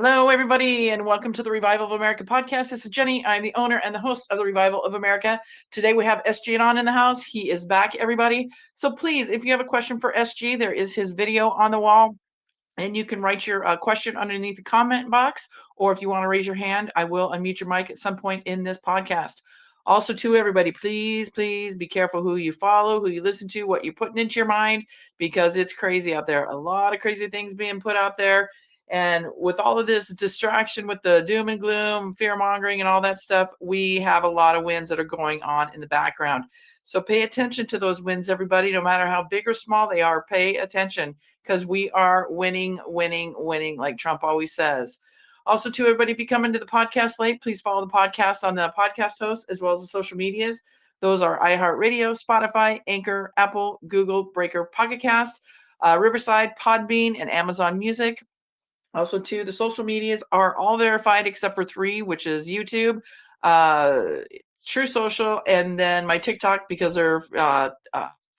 Hello, everybody, and welcome to the Revival of America podcast. This is Jenny. I'm the owner and the host of the Revival of America. Today we have SG ANON in the house. He is back, everybody. So please, if you have a question for SG, there is his video on the wall, and you can write your question underneath the comment box. Or if you want to raise your hand, I will unmute your mic at some point in this podcast. Also, to everybody, please be careful who you follow, who you listen to, what you're putting into your mind, because it's crazy out there. A lot of crazy things being put out there. And with all of this distraction with the doom and gloom, fear mongering, and all that stuff, we have a lot of wins that are going on in the background. So pay attention to those wins, everybody, no matter how big or small they are. Pay attention because we are winning, like Trump always says. Also, to everybody, if you come into the podcast late, please follow the podcast on the podcast host as well as the social medias. Those are iHeartRadio, Spotify, Anchor, Apple, Google, Breaker, Pocket Cast, Riverside, Podbean, and Amazon Music. Also, too, the social medias are all verified except for three, which is YouTube, True Social, and then my TikTok, because they're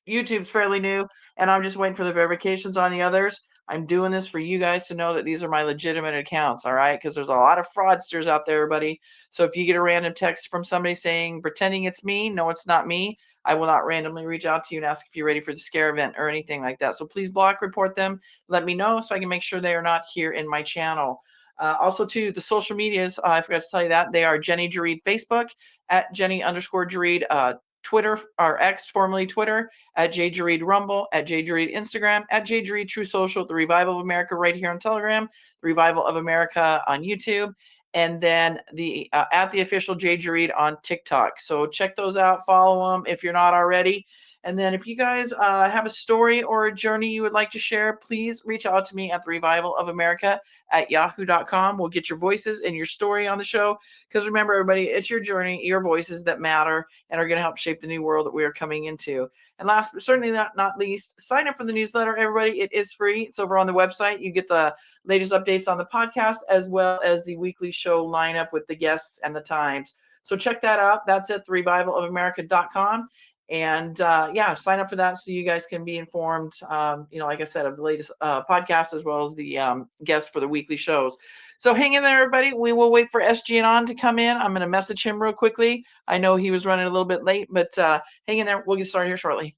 YouTube's fairly new, and I'm just waiting for the verifications on the others. I'm doing this for you guys to know that these are my legitimate accounts, all right? Because there's a lot of fraudsters out there, everybody. So if you get a random text from somebody saying, pretending it's me, no, it's not me, I will not randomly reach out to you and ask if you're ready for the scare event or anything like that. So please block, report them, let me know so I can make sure they are not here in my channel. Also, too, the social medias, I forgot to tell you that, they are Jenny Jareed Facebook, at Jenny_Jareed Twitter, or X, formerly Twitter, at JJareed Rumble, at JJareed Instagram, at JJareed True Social, the Revival of America right here on Telegram, the Revival of America on YouTube, and then the at the official JJareed on TikTok. So check those out, follow them if you're not already. And then if you guys have a story or a journey you would like to share, please reach out to me at the Revival of America at yahoo.com. We'll get your voices and your story on the show. Because remember, everybody, it's your journey, your voices that matter and are going to help shape the new world that we are coming into. And last but certainly not least, sign up for the newsletter, everybody. It is free. It's over on the website. You get the latest updates on the podcast as well as the weekly show lineup with the guests and the times. So check that out. That's at therevivalofamerica.com. And yeah, sign up for that so you guys can be informed, like I said, of the latest podcast as well as the guests for the weekly shows. So hang in there, everybody. We will wait for SG ANON to come in. I'm going to message him real quickly. I know he was running a little bit late, but hang in there. We'll get started here shortly.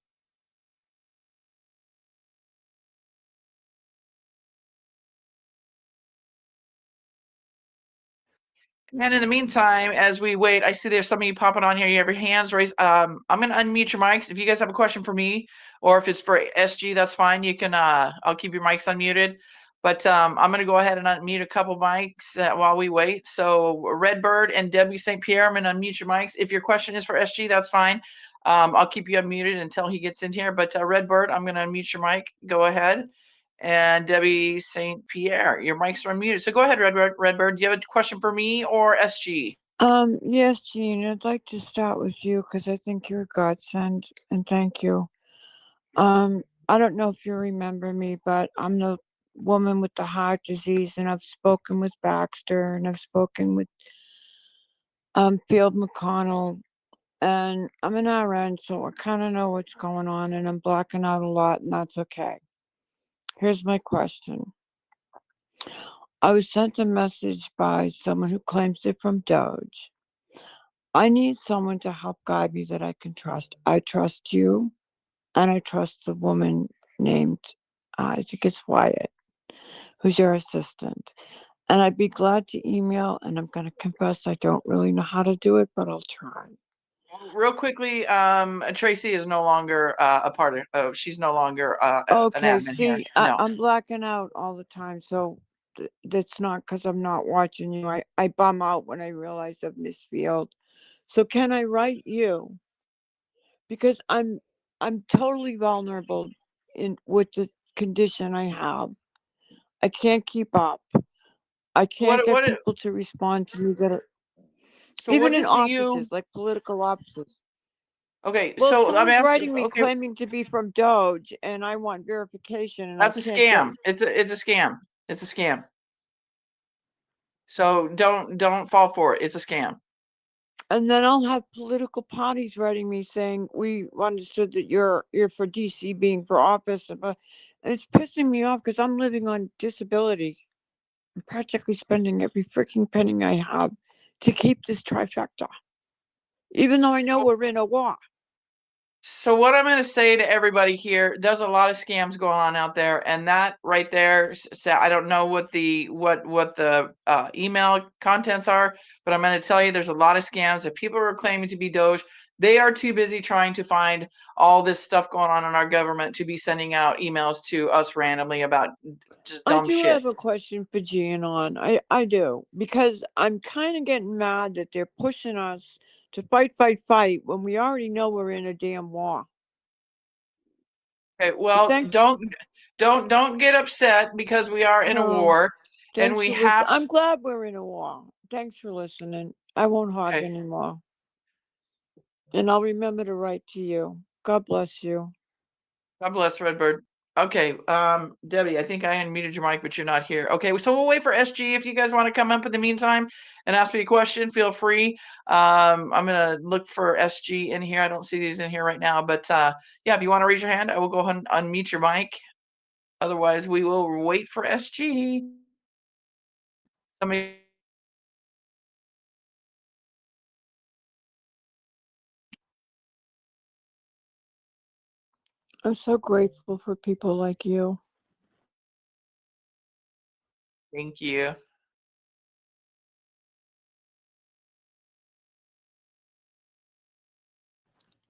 And in the meantime, as we wait, I see there's some of you popping on here. You have your hands raised. I'm going to unmute your mics. If you guys have a question for me, or if it's for SG, that's fine. You can. I'll keep your mics unmuted. But I'm going to go ahead and unmute a couple mics while we wait. So Redbird and Debbie St. Pierre, I'm going to unmute your mics. If your question is for SG, that's fine. I'll keep you unmuted until he gets in here. But Redbird, I'm going to unmute your mic. Go ahead. And Debbie St. Pierre, your mics are unmuted. So go ahead, Redbird. Do you have a question for me or SG? Yes, Jean, I'd like to start with you because I think you're a godsend, and thank you. I don't know if you remember me, but I'm the woman with the heart disease, and I've spoken with Baxter, and I've spoken with Field McConnell, and I'm an RN, so I kind of know what's going on, and I'm blacking out a lot, and that's okay. Here's my question. I was sent a message by someone who claims they're from Doge. I need someone to help guide me that I can trust. I trust you, and I trust the woman named, I think it's Wyatt, who's your assistant. And I'd be glad to email, and I'm going to confess I don't really know how to do it, but I'll try. Real quickly, Tracy is no longer a part of. She's no longer an Okay, admin here. see, No. I'm blacking out all the time, so that's not because I'm not watching you. I bum out when I realize I've missed Field. So can I write you? Because I'm totally vulnerable in with the condition I have. I can't keep up. I can't What? get What? people to respond to me that are, So what even in is it you? offices, like political offices. Okay. Well, So I'm someone's asking. writing me Okay, claiming to be from Doge, and I want verification, and I that's a can't get. scam. It's a scam. It's a scam. So don't fall for it. It's a scam. And then I'll have political parties writing me saying we understood that you're for DC being for office, but it's pissing me off because I'm living on disability. I'm practically spending every freaking penny I have to keep this trifecta, even though I know we're in a war. So what I'm going to say to everybody here, there's a lot of scams going on out there, and that right there, I don't know what the email contents are, but I'm going to tell you there's a lot of scams. If people are claiming to be Doge, they are too busy trying to find all this stuff going on in our government to be sending out emails to us randomly about just I dumb do shit. have a question for Gianon. I do. Because I'm kind of getting mad that they're pushing us to fight when we already know we're in a damn war. Okay, But well, thanks. don't get upset because we are in a No, war, and thanks we for listening. have. I'm glad we're in a war. Thanks for listening. I won't hog Okay. anymore. And I'll remember to write to you. God bless you. God bless Redbird. Okay, Debbie, I think I unmuted your mic, but you're not here. Okay, so we'll wait for SG. If you guys want to come up in the meantime and ask me a question, feel free. I'm gonna look for SG in here. I don't see these in here right now, but yeah, if you want to raise your hand, I will go ahead and unmute your mic. Otherwise, we will wait for SG. Somebody. I'm so grateful for people like you. Thank you.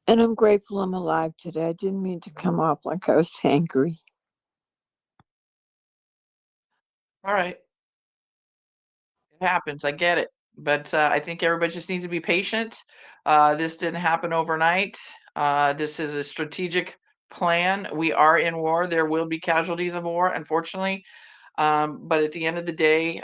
And I'm grateful I'm alive today. I didn't mean to come off like I was angry. All right. It happens. I get it. But I think everybody just needs to be patient. This didn't happen overnight. This is a strategic plan. We are in war. There will be casualties of war, unfortunately. But at the end of the day,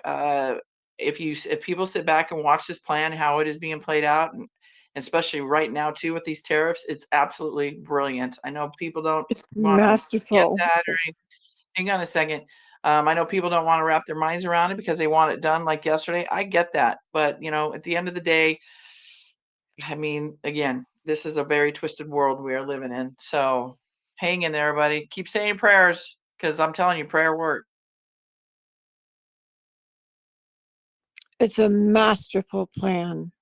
if people sit back and watch this plan, how it is being played out, and especially right now too with these tariffs, it's absolutely brilliant. I know people don't It's want to get masterful. that or anything. Hang on a second. I know people don't want to wrap their minds around it because they want it done like yesterday. I get that. But, at the end of the day, I mean, again, this is a very twisted world we are living in. So hang in there, everybody. Keep saying prayers because I'm telling you, prayer works. It's a masterful plan.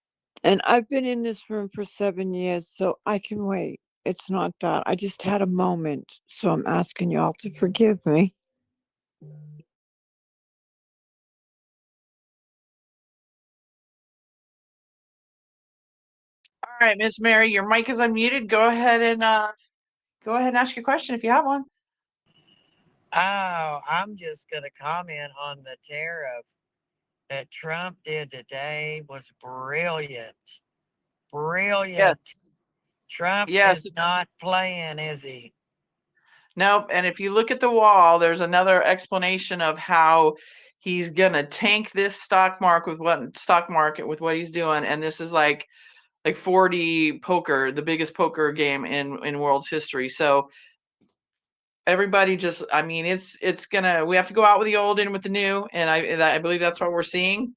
And I've been in this room for 7 years, so I can wait. It's not that. I just had a moment, so I'm asking y'all to forgive me. All right, Miss Mary, your mic is unmuted. Go ahead and ask your question if you have one. Oh, I'm just going to comment on the tariff that Trump did today was brilliant. Brilliant. Yes. Trump Yes. is not playing, is he? Nope. And if you look at the wall, there's another explanation of how he's gonna tank this stock market with what he's doing. And this is like 4D poker, the biggest poker game in world's history. So everybody just, I mean, it's gonna, we have to go out with the old in with the new, and I believe that's what we're seeing.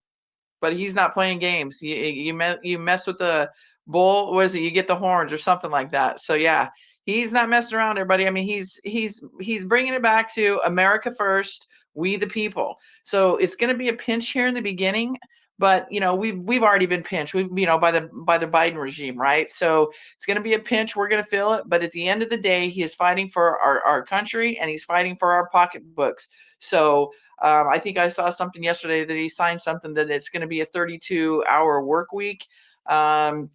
But he's not playing games. You mess with the bull. What is it? You get the horns or something like that. So yeah, he's not messing around, everybody. I mean, he's bringing it back to America first, we the people. So it's going to be a pinch here in the beginning, but we've already been pinched. We've by the Biden regime, right? So it's going to be a pinch. We're going to feel it, but at the end of the day, he is fighting for our country and he's fighting for our pocketbooks. So I think I saw something yesterday that he signed something that it's going to be a 32-hour work week. And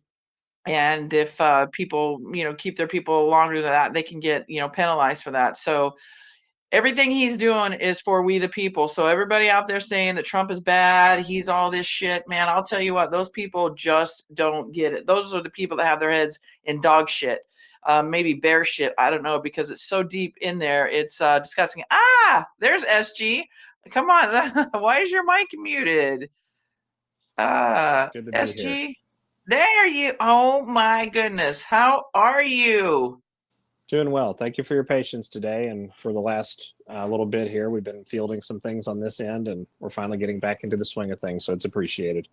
if people, keep their people longer than that, they can get, penalized for that. So everything he's doing is for we the people. So everybody out there saying that Trump is bad, he's all this shit, man, I'll tell you what, those people just don't get it. Those are the people that have their heads in dog shit. Maybe bear shit. I don't know, because it's so deep in there. It's disgusting. There's SG. Come on. Why is your mic muted? Good to be here. SG. There you. Oh my goodness. How are you? Doing well. Thank you for your patience today. And for the last little bit here, we've been fielding some things on this end, and we're finally getting back into the swing of things. So it's appreciated.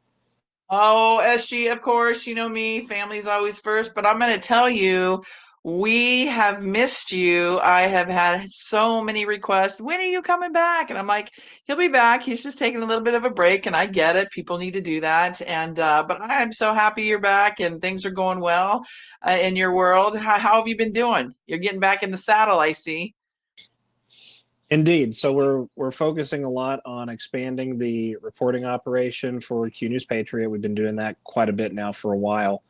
Oh, SG, of course, you know me, family's always first, but I'm going to tell you, We have missed you. I have had so many requests. When are you coming back? And I'm like, he'll be back. He's just taking a little bit of a break, and I get it. People need to do that. And but I'm so happy you're back and things are going well in your world. How have you been doing? You're getting back in the saddle, I see. Indeed. So we're focusing a lot on expanding the reporting operation for Q News Patriot. We've been doing that quite a bit now for a while.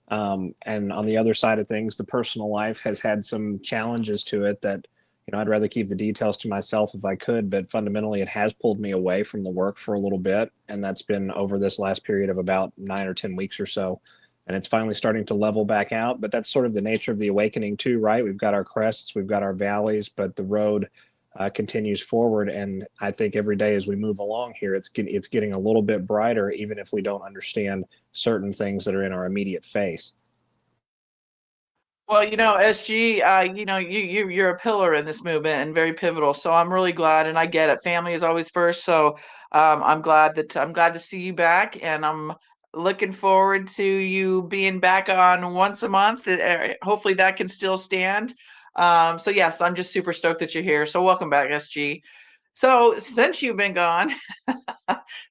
And on the other side of things, the personal life has had some challenges to it that, I'd rather keep the details to myself if I could, but fundamentally it has pulled me away from the work for a little bit. And that's been over this last period of about 9 or 10 weeks or so. And it's finally starting to level back out, but that's sort of the nature of the awakening too, right? We've got our crests, we've got our valleys, but the road continues forward. And I think every day as we move along here, it's getting a little bit brighter, even if we don't understand certain things that are in our immediate face. Well, SG, you're a pillar in this movement and very pivotal. So I'm really glad, and I get it. Family is always first. So I'm glad to see you back, and I'm looking forward to you being back on once a month. Hopefully that can still stand. So yes, I'm just super stoked that you're here. So welcome back, SG. So since you've been gone,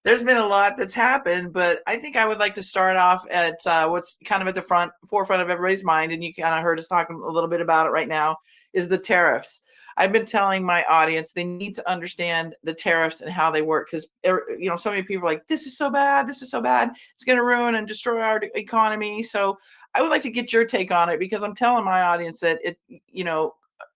there's been a lot that's happened, but I think I would like to start off at what's kind of at the forefront of everybody's mind, and you kind of heard us talking a little bit about it right now, is the tariffs. I've been telling my audience they need to understand the tariffs and how they work, because so many people are like, this is so bad, it's going to ruin and destroy our economy. So I would like to get your take on it, because I'm telling my audience that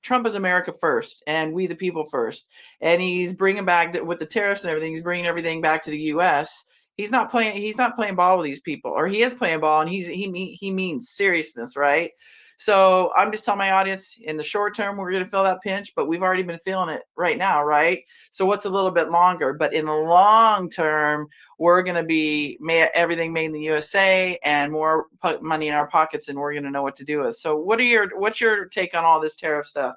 Trump is America first and we the people first, and he's bringing back with the tariffs and everything. He's bringing everything back to the U.S. He's not playing ball with these people, or he is playing ball, and he means seriousness, right? So I'm just telling my audience, in the short term, we're going to feel that pinch, but we've already been feeling it right now, right? So what's a little bit longer? But in the long term, we're going to be everything made in the USA and more money in our pockets, and we're going to know what to do with. So what's your take on all this tariff stuff?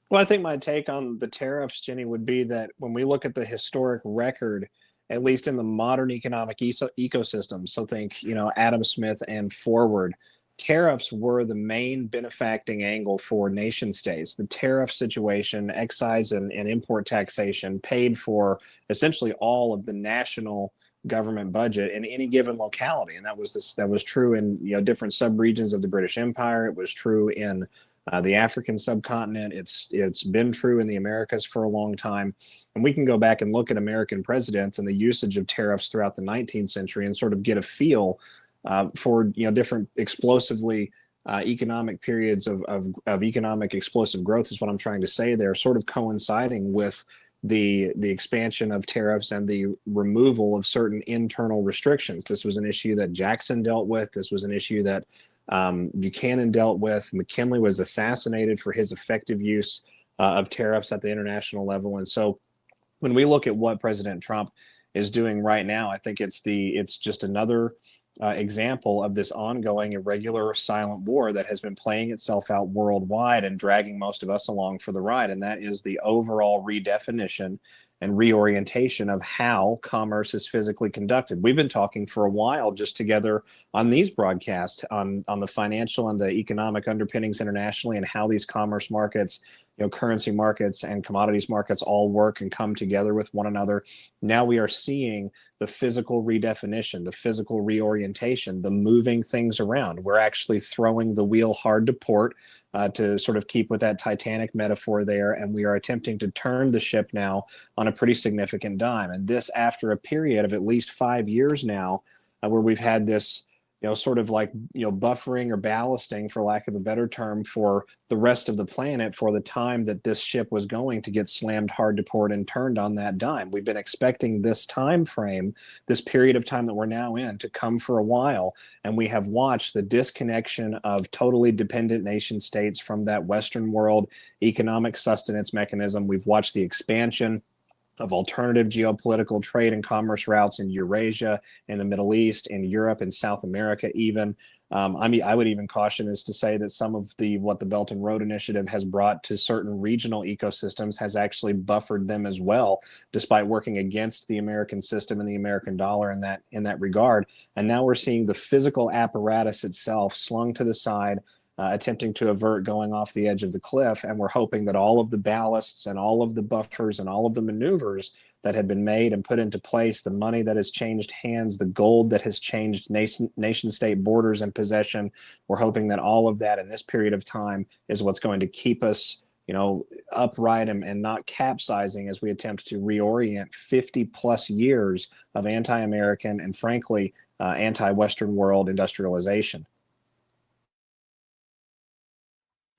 Well, I think my take on the tariffs, Jenny, would be that when we look at the historic record, at least in the modern economic ecosystem, so think, Adam Smith and forward, tariffs were the main benefacting angle for nation states. The tariff situation, excise and import taxation, paid for essentially all of the national government budget in any given locality, and that was true in different subregions of the British Empire. It was true in the African subcontinent. It's been true in the Americas for a long time, and we can go back and look at American presidents and the usage of tariffs throughout the 19th century and sort of get a feel for different explosively economic periods of economic explosive growth is what I'm trying to say there, sort of coinciding with the expansion of tariffs and the removal of certain internal restrictions. This was an issue that Jackson dealt with. This was an issue that Buchanan dealt with. McKinley was assassinated for his effective use of tariffs at the international level. And so when we look at what President Trump is doing right now, I think it's just another example of this ongoing irregular silent war that has been playing itself out worldwide and dragging most of us along for the ride. And that is the overall redefinition and reorientation of how commerce is physically conducted. We've been talking for a while just together on these broadcasts on the financial and the economic underpinnings internationally, and how these commerce markets, currency markets and commodities markets all work and come together with one another. Now we are seeing the physical redefinition, the physical reorientation, the moving things around. We're actually throwing the wheel hard to port, to sort of keep with that Titanic metaphor there, and we are attempting to turn the ship now on a pretty significant dime. And this after a period of at least 5 years now, where we've had this sort of like, buffering or ballasting, for lack of a better term, for the rest of the planet for the time that this ship was going to get slammed hard to port and turned on that dime. We've been expecting this time frame, this period of time that we're now in, to come for a while. And we have watched the disconnection of totally dependent nation states from that Western world economic sustenance mechanism. We've watched the expansion of alternative geopolitical trade and commerce routes in Eurasia, in the Middle East, in Europe, and South America even. I would even caution is to say that some of what the Belt and Road Initiative has brought to certain regional ecosystems has actually buffered them as well, despite working against the American system and the American dollar in that regard. And now we're seeing the physical apparatus itself slung to the side, attempting to avert going off the edge of the cliff. And we're hoping that all of the ballasts and all of the buffers and all of the maneuvers that have been made and put into place, the money that has changed hands, the gold that has changed nation state borders and possession, we're hoping that all of that in this period of time is what's going to keep us, upright and not capsizing as we attempt to reorient 50 plus years of anti-American and frankly, anti-Western world industrialization.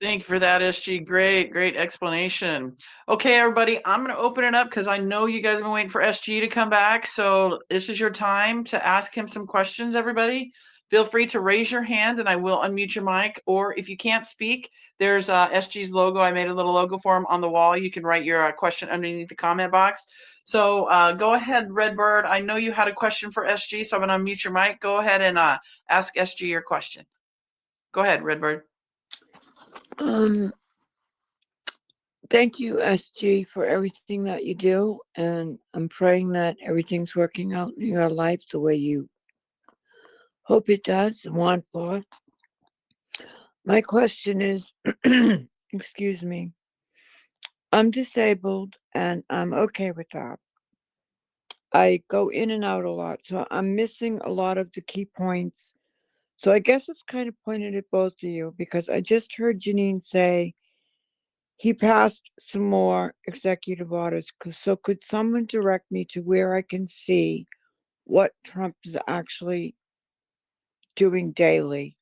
Thank you for that, SG. Great explanation. Okay, everybody, I'm going to open it up because I know you guys have been waiting for SG to come back. So this is your time to ask him some questions, everybody. Feel free to raise your hand and I will unmute your mic. Or if you can't speak, there's SG's logo. I made a little logo for him on the wall. You can write your question underneath the comment box. So go ahead, Redbird. I know you had a question for SG, so I'm going to unmute your mic. Go ahead and ask SG your question. Go ahead, Redbird. Thank you, SG, for everything that you do, and I'm praying that everything's working out in your life the way you hope it does and want for. My question is, excuse me, I'm disabled and I'm okay with that. I go in and out a lot, so I'm missing a lot of the key points. So I guess it's kind of pointed at both of you because I just heard Janine say he passed some more executive orders. So could someone direct me to where I can see what Trump is actually doing daily?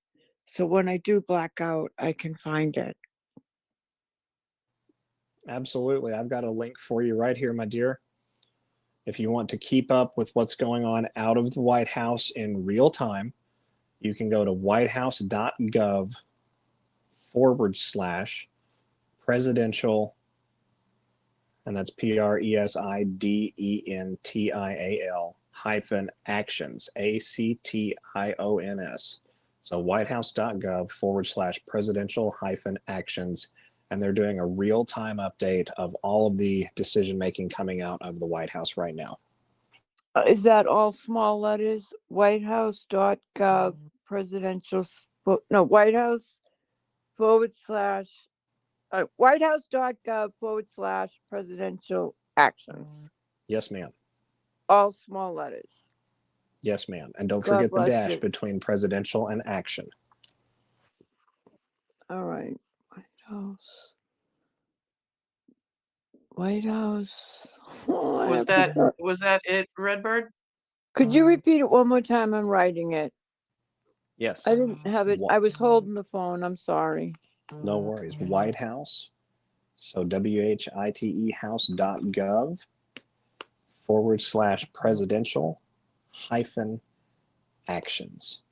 So when I do black out, I can find it. Absolutely. I've got a link for you right here, my dear. If you want to keep up with what's going on out of the White House in real time, you can go to whitehouse.gov/presidential, and that's presidential -actions, ACTIONS. So whitehouse.gov/presidential-actions, and they're doing a real-time update of all of the decision-making coming out of the White House right now. Is that all small letters? Whitehouse.gov presidential, White House Whitehouse.gov/presidential actions. Yes, ma'am. All small letters. Yes, ma'am. And don't God forget the bless dash you. between presidential and action. All right. White House. Oh, Was that it, Redbird? Could you repeat it one more time? I'm writing it. Yes. I didn't have it. I was holding the phone. I'm sorry. No worries. White House. So WHITE house.gov/presidential-actions.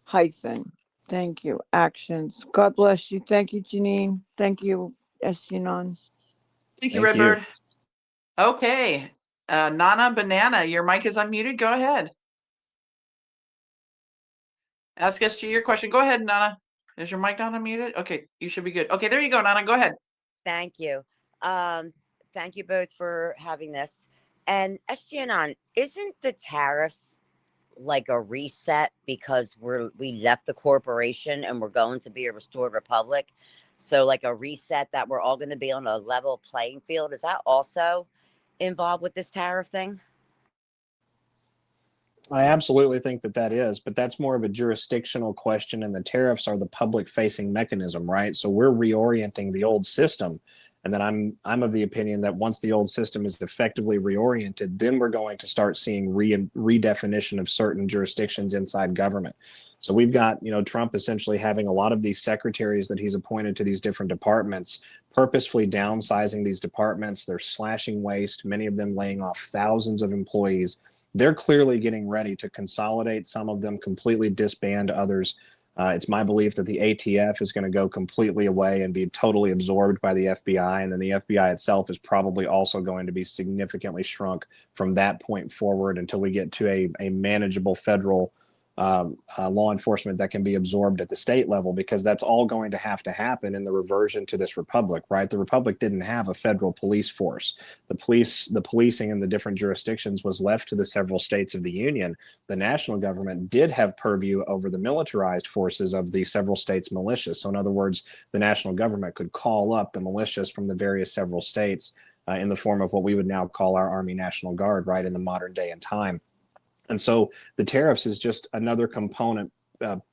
Hyphen. Thank you. Actions. God bless you. Thank you, Janine. Thank you, SG. Thank you, Thank you. Redbird. Okay. Nana Banana, your mic is unmuted. Go ahead. Ask SG your question. Go ahead, Nana. Is your mic not unmuted? Okay, you should be good. Okay, there you go, Nana. Go ahead. Thank you. Thank you both for having this. And SG Anon, isn't the tariffs like a reset because we left the corporation and we're going to be a restored republic? So like a reset that we're all going to be on a level playing field. Is that also involved with this tariff thing? I absolutely think that is, but that's more of a jurisdictional question, and the tariffs are the public-facing mechanism, right? So we're reorienting the old system, and then I'm of the opinion that once the old system is effectively reoriented, then we're going to start seeing redefinition of certain jurisdictions inside government. So we've got, Trump essentially having a lot of these secretaries that he's appointed to these different departments, purposefully downsizing these departments. They're slashing waste, many of them laying off thousands of employees. They're clearly getting ready to consolidate some of them, completely disband others. It's my belief that the ATF is going to go completely away and be totally absorbed by the FBI. And then the FBI itself is probably also going to be significantly shrunk from that point forward until we get to a manageable federal law enforcement that can be absorbed at the state level, because that's all going to happen in the reversion to this republic, right? The republic didn't have a federal police force. The policing in the different jurisdictions was left to the several states of the union. The national government did have purview over the militarized forces of the several states' militias. So in other words, the national government could call up the militias from the various several states in the form of what we would now call our Army National Guard, right, in the modern day and time. And so the tariffs is just another component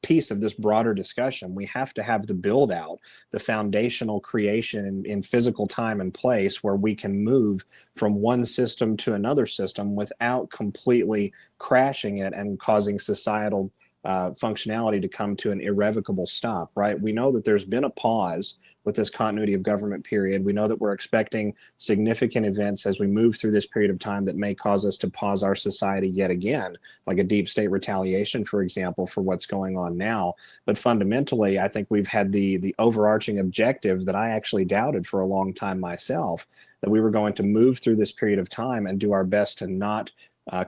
piece of this broader discussion. We have to have the build out, the foundational creation in physical time and place where we can move from one system to another system without completely crashing it and causing societal functionality to come to an irrevocable stop, right? We know that there's been a pause with this continuity of government period. We know that we're expecting significant events as we move through this period of time that may cause us to pause our society yet again, like a deep state retaliation, for example, for what's going on now. But fundamentally, I think we've had the overarching objective that I actually doubted for a long time myself, that we were going to move through this period of time and do our best to not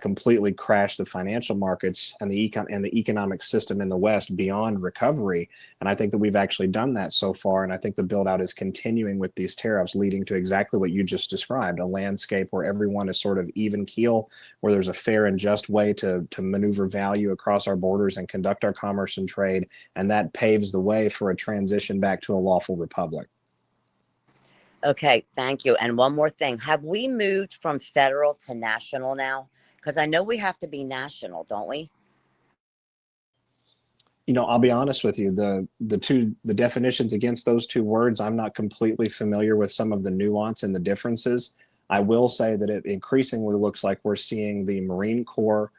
completely crash the financial markets and the economic system in the West beyond recovery. And I think that we've actually done that so far. And I think the build out is continuing with these tariffs, leading to exactly what you just described, a landscape where everyone is sort of even keel, where there's a fair and just way to maneuver value across our borders and conduct our commerce and trade. And that paves the way for a transition back to a lawful republic. Okay, thank you. And one more thing. Have we moved from federal to national now? Because I know we have to be national, don't we? You know, I'll be honest with you, the definitions against those two words, I'm not completely familiar with some of the nuance and the differences. I will say that it increasingly looks like we're seeing the Marine Corps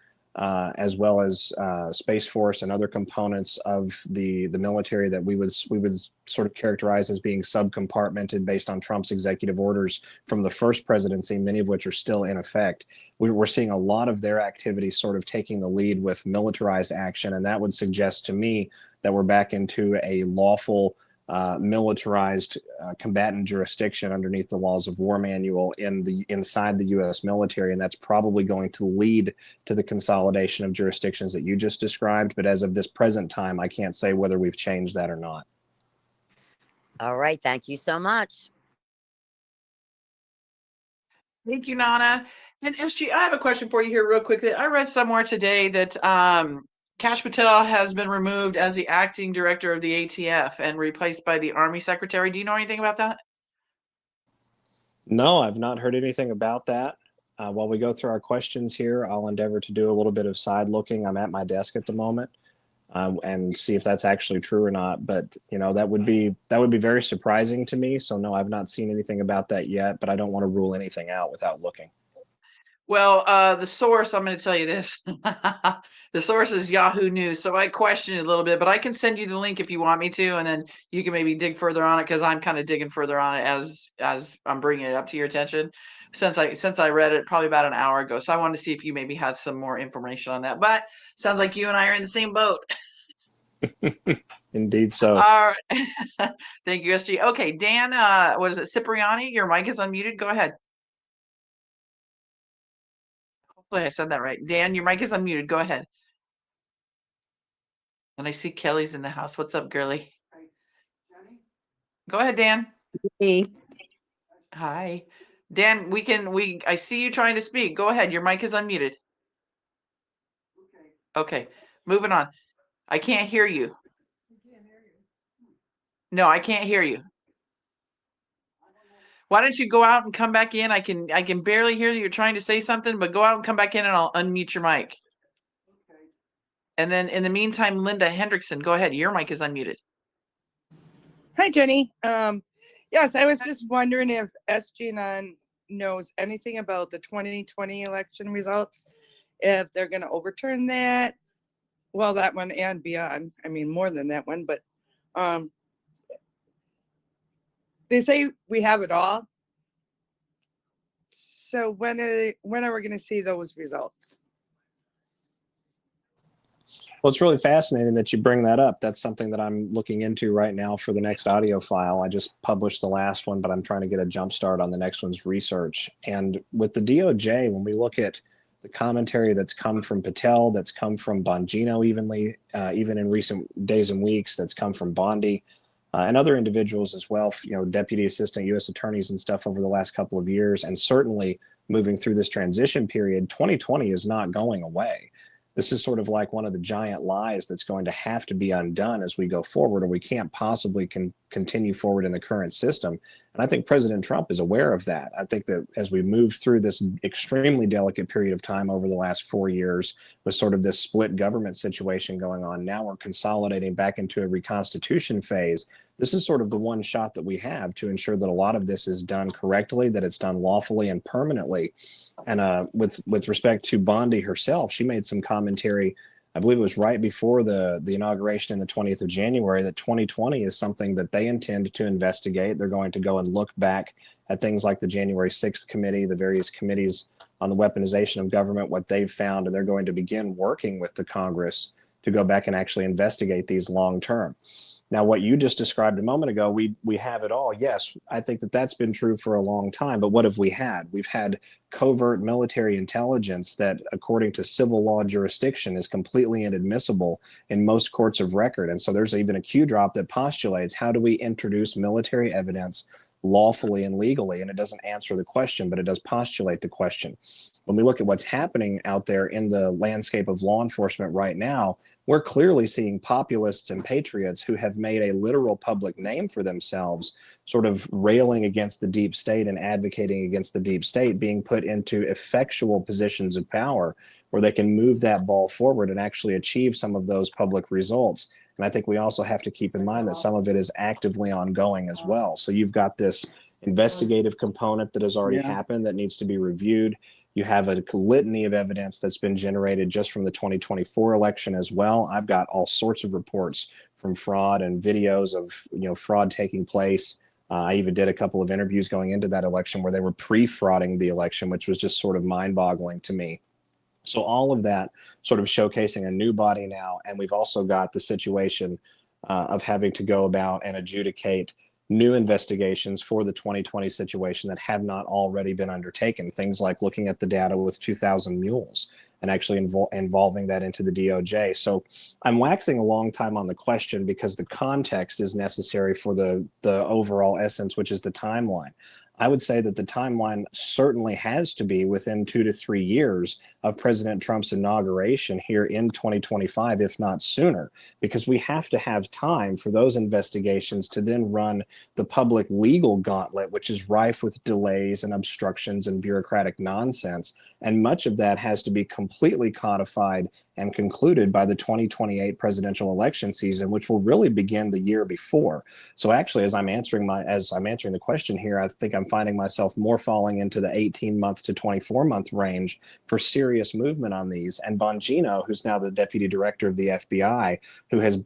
as well as Space Force and other components of the military that we would sort of characterize as being subcompartmented based on Trump's executive orders from the first presidency, many of which are still in effect. We're seeing a lot of their activities sort of taking the lead with militarized action, and that would suggest to me that we're back into a lawful militarized combatant jurisdiction underneath the laws of war manual inside the U.S. military, and that's probably going to lead to the consolidation of jurisdictions that you just described. But as of this present time, I can't say whether we've changed that or not. All right. Thank you so much. Thank you, Nana. And SG, I have a question for you here real quickly. I read somewhere today that Kash Patel has been removed as the acting director of the ATF and replaced by the Army Secretary. Do you know anything about that? No, I've not heard anything about that. While we go through our questions here, I'll endeavor to do a little bit of side looking. I'm at my desk at the moment and see if that's actually true or not. But you know, that would be very surprising to me. So no, I've not seen anything about that yet. But I don't want to rule anything out without looking. Well, the source, I'm going to tell you this. The source is Yahoo News. So I questioned it a little bit, but I can send you the link if you want me to, and then you can maybe dig further on it, because I'm kind of digging further on it as I'm bringing it up to your attention since I read it probably about an hour ago. So I wanted to see if you maybe had some more information on that. But sounds like you and I are in the same boat. Indeed so. All right. Thank you, SG. Okay, Dan, what is it, Cipriani? Your mic is unmuted. Go ahead. Hopefully I said that right. Dan, your mic is unmuted. Go ahead. And I see Kelly's in the house. What's up, girly? Go ahead, Dan. Hey. Hi. Dan, I see you trying to speak. Go ahead. Your mic is unmuted. Okay. Moving on. I can't hear you. No, I can't hear you. Why don't you go out and come back in? I can barely hear you. You're trying to say something, but go out and come back in and I'll unmute your mic. Okay. And then in the meantime, Linda Hendrickson, go ahead. Your mic is unmuted. Hi, Jenny. Yes, I was just wondering if SG knows anything about the 2020 election results, if they're going to overturn that. Well, that one and beyond. I mean, more than that one, but they say we have it all. So when are we going to see those results? Well, it's really fascinating that you bring that up. That's something that I'm looking into right now for the next audio file. I just published the last one, but I'm trying to get a jump start on the next one's research. And with the DOJ, when we look at the commentary that's come from Patel, that's come from Bongino even in recent days and weeks, that's come from Bondi, and other individuals as well, deputy assistant U.S. attorneys and stuff over the last couple of years. And certainly moving through this transition period, 2020 is not going away. This is sort of like one of the giant lies that's going to have to be undone as we go forward, or we can't possibly continue forward in the current system. And I think President Trump is aware of that. I think that as we move through this extremely delicate period of time over the last 4 years with sort of this split government situation going on, now we're consolidating back into a reconstitution phase. This is sort of the one shot that we have to ensure that a lot of this is done correctly, that it's done lawfully and permanently. And with respect to Bondi herself, she made some commentary, I believe it was right before the inauguration in the 20th of January, that 2020 is something that they intend to investigate. They're going to go and look back at things like the January 6th committee, the various committees on the weaponization of government, what they've found, and they're going to begin working with the Congress to go back and actually investigate these long term. Now, what you just described a moment ago, we have it all. Yes, I think that that's been true for a long time. But what have we had? We've had covert military intelligence that, according to civil law jurisdiction, is completely inadmissible in most courts of record. And so there's even a Q drop that postulates, how do we introduce military evidence lawfully and legally? And it doesn't answer the question, but it does postulate the question. When we look at what's happening out there in the landscape of law enforcement right now, we're clearly seeing populists and patriots who have made a literal public name for themselves, sort of railing against the deep state and advocating against the deep state, being put into effectual positions of power where they can move that ball forward and actually achieve some of those public results. And I think we also have to keep in mind that some of it is actively ongoing as well. So you've got this investigative component that has already happened that needs to be reviewed. You have a litany of evidence that's been generated just from the 2024 election as well. I've got all sorts of reports from fraud and videos of fraud taking place. I even did a couple of interviews going into that election where they were pre-frauding the election, which was just sort of mind-boggling to me. So all of that sort of showcasing a new body now, and we've also got the situation of having to go about and adjudicate new investigations for the 2020 situation that have not already been undertaken. Things like looking at the data with 2,000 mules and actually involving that into the DOJ. So I'm waxing a long time on the question because the context is necessary for the overall essence, which is the timeline. I would say that the timeline certainly has to be within 2 to 3 years of President Trump's inauguration here in 2025, if not sooner, because we have to have time for those investigations to then run the public legal gauntlet, which is rife with delays and obstructions and bureaucratic nonsense. And much of that has to be completely codified and concluded by the 2028 presidential election season, which will really begin the year before. So actually, as I'm answering the question here, I think I'm finding myself more falling into the 18-month to 24-month range for serious movement on these. And Bongino, who's now the deputy director of the FBI, who has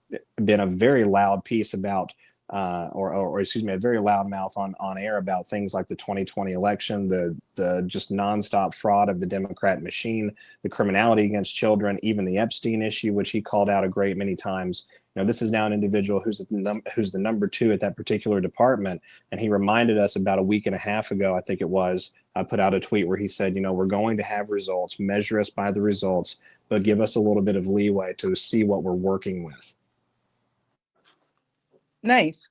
been a very loud piece about a very loud mouth on air about things like the 2020 election, the just nonstop fraud of the Democrat machine, the criminality against children, even the Epstein issue, which he called out a great many times. This is now an individual who's the number 2 at that particular department. And he reminded us about a week and a half ago, I think it was, I put out a tweet where he said, we're going to have results, measure us by the results, but give us a little bit of leeway to see what we're working with. Nice.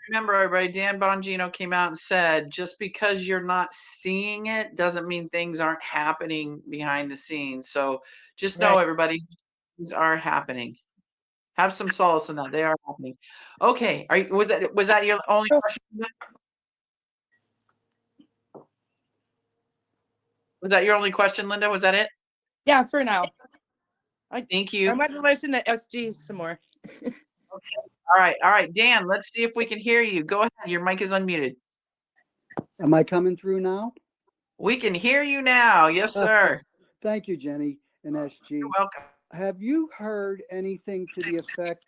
Remember, everybody, Dan Bongino came out and said, just because you're not seeing it doesn't mean things aren't happening behind the scenes. So just know, everybody, things are happening. Have some solace in that. They are happening. Okay. Was that your only question? Was that your only question, Linda? Was that it? Yeah, for now. Thank you. I might listen to SG some more. Okay. All right. Dan, let's see if we can hear you. Go ahead. Your mic is unmuted. Am I coming through now? We can hear you now. Yes, sir. Thank you, Jenny and SG. You're welcome. Have you heard anything to the effect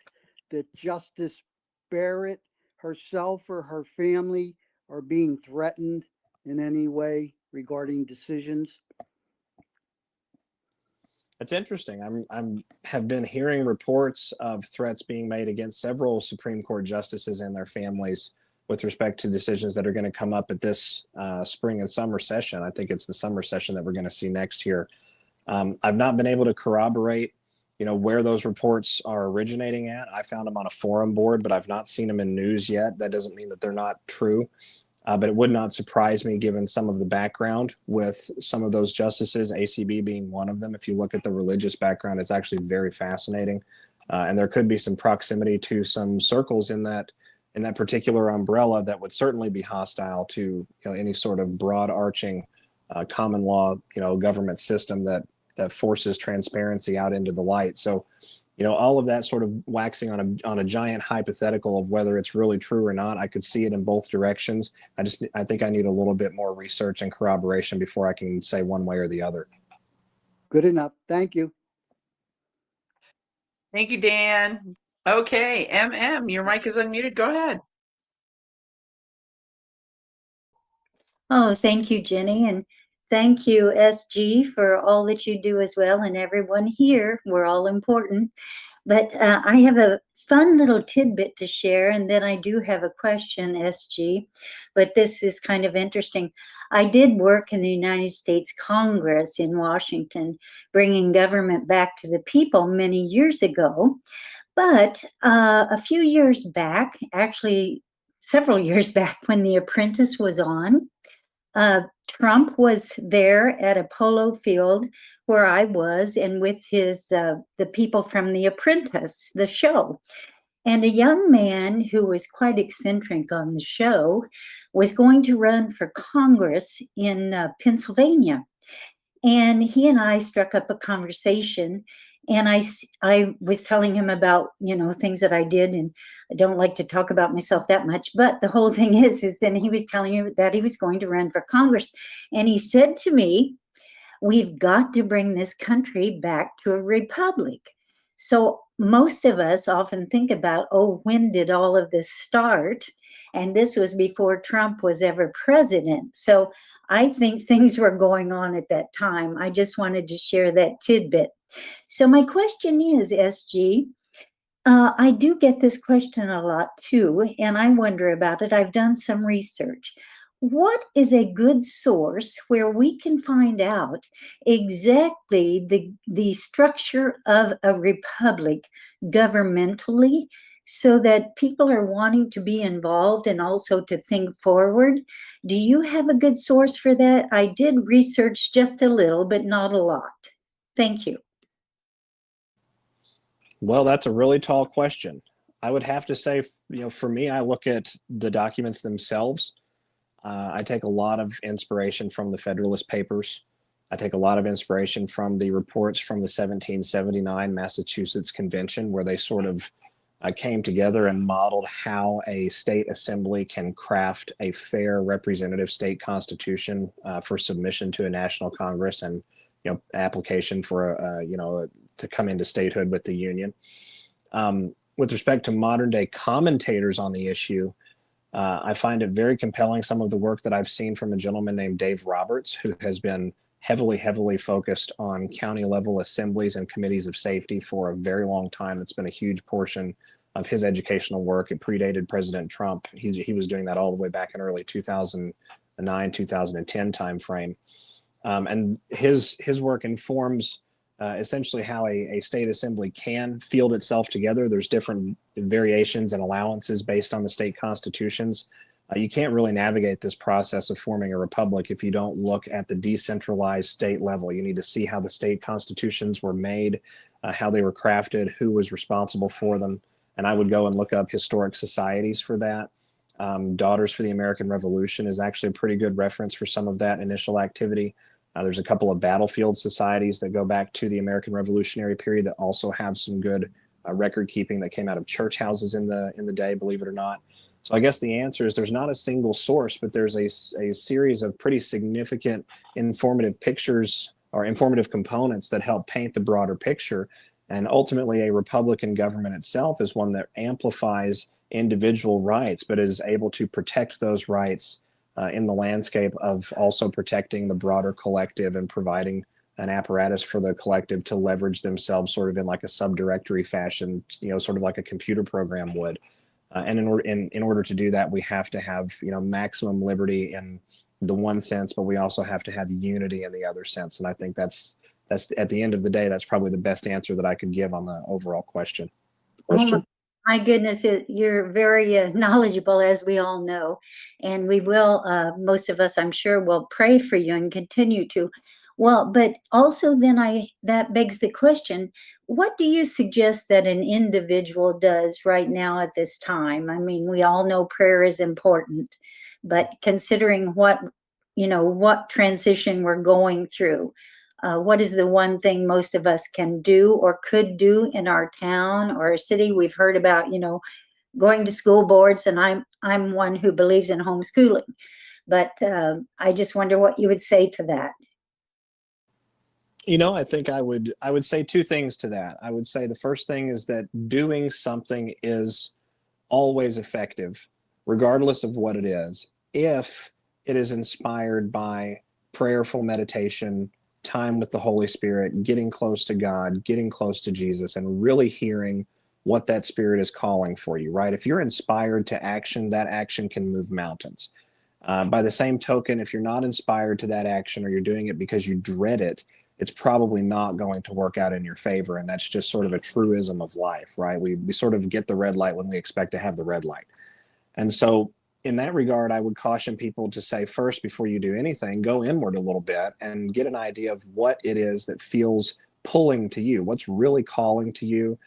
that Justice Barrett herself or her family are being threatened in any way regarding decisions? That's interesting. Have been hearing reports of threats being made against several Supreme Court justices and their families with respect to decisions that are going to come up at this spring and summer session. I think it's the summer session that we're going to see next year. I've not been able to corroborate, where those reports are originating at. I found them on a forum board, but I've not seen them in news yet. That doesn't mean that they're not true. But it would not surprise me, given some of the background with some of those justices, ACB being one of them. If you look at the religious background, it's actually very fascinating. And there could be some proximity to some circles in that particular umbrella that would certainly be hostile to any sort of broad arching common law government system that forces transparency out into the light. So all of that sort of waxing on a giant hypothetical of whether it's really true or not. I could see it in both directions. I think I need a little bit more research and corroboration before I can say one way or the other. Good enough. Thank you. Thank you, Dan. Okay, your mic is unmuted. Go ahead. Oh, thank you, Jenny. And thank you, SG, for all that you do as well. And everyone here, we're all important. But I have a fun little tidbit to share. And then I do have a question, SG. But this is kind of interesting. I did work in the United States Congress in Washington, bringing government back to the people many years ago. But a few years back, actually several years back, when The Apprentice was on, Trump was there at a polo field where I was, and with the people from The Apprentice, the show. And a young man who was quite eccentric on the show was going to run for Congress in Pennsylvania. And he and I struck up a conversation, and I was telling him about, things that I did, and I don't like to talk about myself that much, but the whole thing is then he was telling me that he was going to run for Congress. And he said to me, we've got to bring this country back to a republic. So most of us often think about, when did all of this start? And this was before Trump was ever president. So I think things were going on at that time. I just wanted to share that tidbit. So my question is, SG, I do get this question a lot too, and I wonder about it. I've done some research. What is a good source where we can find out exactly the structure of a republic governmentally, so that people are wanting to be involved and also to think forward? Do you have a good source for that? I did research just a little, but not a lot. Thank you. Well, that's a really tall question. I would have to say, for me, I look at the documents themselves. I take a lot of inspiration from the Federalist Papers. I take a lot of inspiration from the reports from the 1779 Massachusetts Convention, where they sort of came together and modeled how a state assembly can craft a fair representative state constitution for submission to a national Congress and application for to come into statehood with the Union. With respect to modern day commentators on the issue, I find it very compelling, some of the work that I've seen from a gentleman named Dave Roberts, who has been heavily focused on county level assemblies and committees of safety for a very long time. It's been a huge portion of his educational work. It predated President Trump. He was doing that all the way back in early 2009, 2010 timeframe. And his work informs essentially how a state assembly can field itself together. There's different variations and allowances based on the state constitutions. You can't really navigate this process of forming a republic if you don't look at the decentralized state level. You need to see how the state constitutions were made, how they were crafted, who was responsible for them. And I would go and look up historic societies for that. Daughters for the American Revolution is actually a pretty good reference for some of that initial activity. There's a couple of battlefield societies that go back to the American Revolutionary period that also have some good record keeping that came out of church houses in the day, believe it or not. So I guess the answer is there's not a single source, but there's a series of pretty significant informative pictures or informative components that help paint the broader picture. And ultimately, a Republican government itself is one that amplifies individual rights, but is able to protect those rights in the landscape of also protecting the broader collective and providing an apparatus for the collective to leverage themselves sort of in like a subdirectory fashion, sort of like a computer program would. And in order to do that, we have to have, maximum liberty in the one sense, but we also have to have unity in the other sense. And I think that's at the end of the day, that's probably the best answer that I could give on the overall question. Oh my goodness, you're very knowledgeable, as we all know. And we will, most of us, I'm sure, will pray for you and continue to. Well, but also then that begs the question, what do you suggest that an individual does right now at this time? I mean, we all know prayer is important, but considering what transition we're going through, what is the one thing most of us can do or could do in our town or a city? We've heard about, going to school boards, and I'm one who believes in homeschooling, but I just wonder what you would say to that. I think I would say two things to that. I would say the first thing is that doing something is always effective, regardless of what it is, if it is inspired by prayerful meditation, time with the Holy Spirit, getting close to God, getting close to Jesus, and really hearing what that Spirit is calling for you, right? If you're inspired to action, that action can move mountains. By the same token, if you're not inspired to that action or you're doing it because you dread it, it's probably not going to work out in your favor. And that's just sort of a truism of life, right? We sort of get the red light when we expect to have the red light. And so in that regard, I would caution people to say first, before you do anything, go inward a little bit and get an idea of what it is that feels pulling to you, what's really calling to you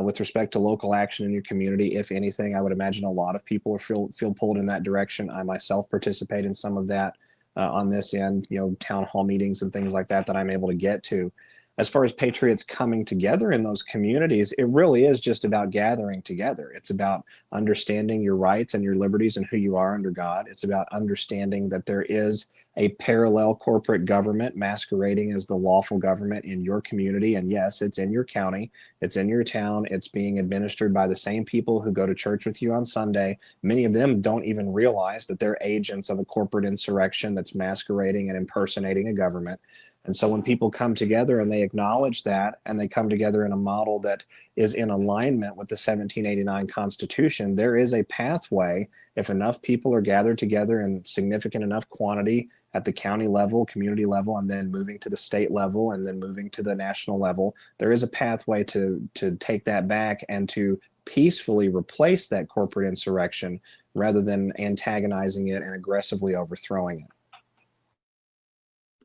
with respect to local action in your community. If anything, I would imagine a lot of people feel pulled in that direction. I myself participate in some of that on this end, town hall meetings and things like that I'm able to get to. As far as patriots coming together in those communities, it really is just about gathering together. It's about understanding your rights and your liberties and who you are under God. It's about understanding that there is a parallel corporate government masquerading as the lawful government in your community. And yes, it's in your county, it's in your town, it's being administered by the same people who go to church with you on Sunday. Many of them don't even realize that they're agents of a corporate insurrection that's masquerading and impersonating a government. And so when people come together and they acknowledge that, and they come together in a model that is in alignment with the 1789 Constitution, there is a pathway. If enough people are gathered together in significant enough quantity at the county level, community level, and then moving to the state level, and then moving to the national level, there is a pathway to take that back and to peacefully replace that corporate insurrection rather than antagonizing it and aggressively overthrowing it.